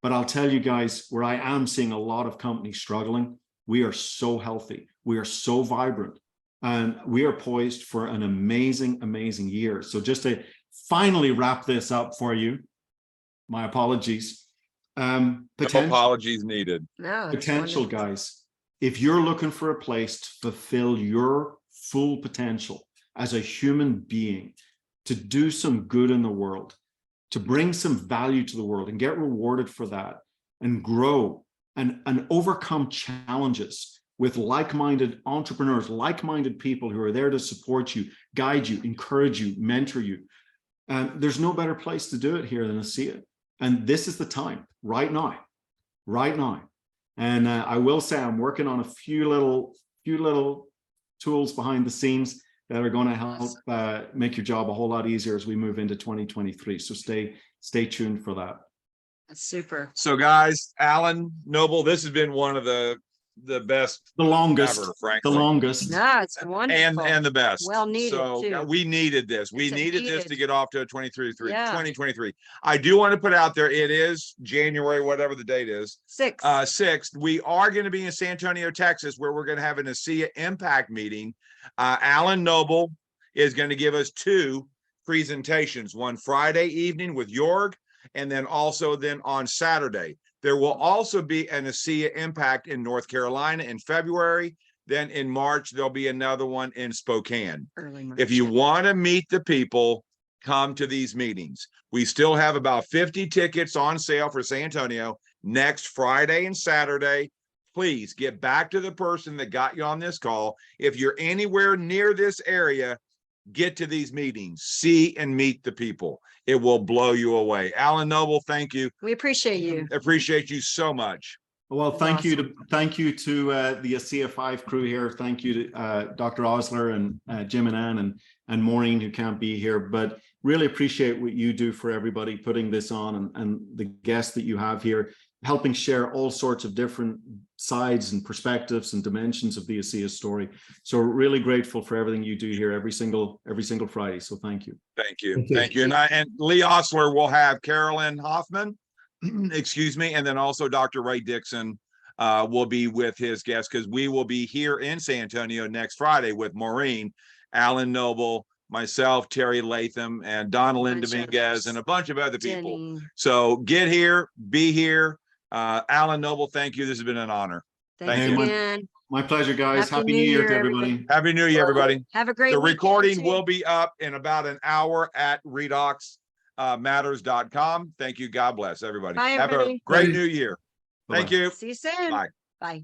Speaker 2: But I'll tell you guys, where I am seeing a lot of companies struggling, we are so healthy. We are so vibrant. And we are poised for an amazing, amazing year. So just to finally wrap this up for you, my apologies.
Speaker 1: No apologies needed.
Speaker 3: No,
Speaker 2: potential, guys. If you're looking for a place to fulfill your full potential as a human being, to do some good in the world, to bring some value to the world and get rewarded for that, and grow and overcome challenges with like-minded entrepreneurs, like-minded people who are there to support you, guide you, encourage you, mentor you. There's no better place to do it here than ASEA. And this is the time, right now. And I will say I'm working on a few little tools behind the scenes that are going to help make your job a whole lot easier as we move into 2023. So stay tuned for that.
Speaker 3: That's super.
Speaker 1: So guys, Alan Noble, this has been one of the best,
Speaker 2: the longest
Speaker 1: ever, frankly.
Speaker 2: The longest.
Speaker 3: No, it's wonderful.
Speaker 1: And the best.
Speaker 3: Well needed,
Speaker 1: so
Speaker 3: too.
Speaker 1: We needed this. We needed this to get off to a 2023. I do want to put out there, it is January, whatever the date is. 6th. We are going to be in San Antonio, Texas, where we're going to have an ASEA Impact meeting. Alan Noble is going to give us 2 presentations, one Friday evening with Jörg, and then also on Saturday. There will also be an ASEA Impact in North Carolina in February. Then in March, there'll be another one in Spokane.
Speaker 3: Early March.
Speaker 1: If you want to meet the people, come to these meetings. We still have about 50 tickets on sale for San Antonio next Friday and Saturday. Please get back to the person that got you on this call. If you're anywhere near this area, get to these meetings, see and meet the people. It will blow you away. Alan Noble, thank you.
Speaker 3: We appreciate you.
Speaker 1: Appreciate you so much.
Speaker 2: Well, thank you to the ASEA 5 crew here. Thank you to Dr. Osler and Jim and Ann and Maureen, who can't be here, but really appreciate what you do for everybody, putting this on, and the guests that you have here, helping share all sorts of different sides and perspectives and dimensions of the ASEA story. So we're really grateful for everything you do here every single Friday. So thank you.
Speaker 1: Thank you. And Lee Osler will have Carolyn Hoffman, excuse me, and then also Dr. Ray Dixon will be with his guests, because we will be here in San Antonio next Friday with Maureen, Alan Noble, myself, Terry Latham, and Donalyn Dominguez, and a bunch of other people.
Speaker 3: Jenny.
Speaker 1: So get here, be here. Alan Noble, thank you. This has been an honor.
Speaker 3: Thank you again.
Speaker 2: My pleasure, guys. Happy New Year to everybody.
Speaker 1: Happy New Year, everybody.
Speaker 3: Have a great
Speaker 1: The
Speaker 3: weekend,
Speaker 1: recording
Speaker 3: too.
Speaker 1: will be up in about an hour at redoxmatters.com. Thank you. God bless everybody.
Speaker 3: Bye,
Speaker 1: Have a
Speaker 3: everybody.
Speaker 1: great
Speaker 2: Bye.
Speaker 1: New Year.
Speaker 2: Bye-bye.
Speaker 1: Thank you.
Speaker 3: See you soon.
Speaker 1: Bye.
Speaker 3: Bye.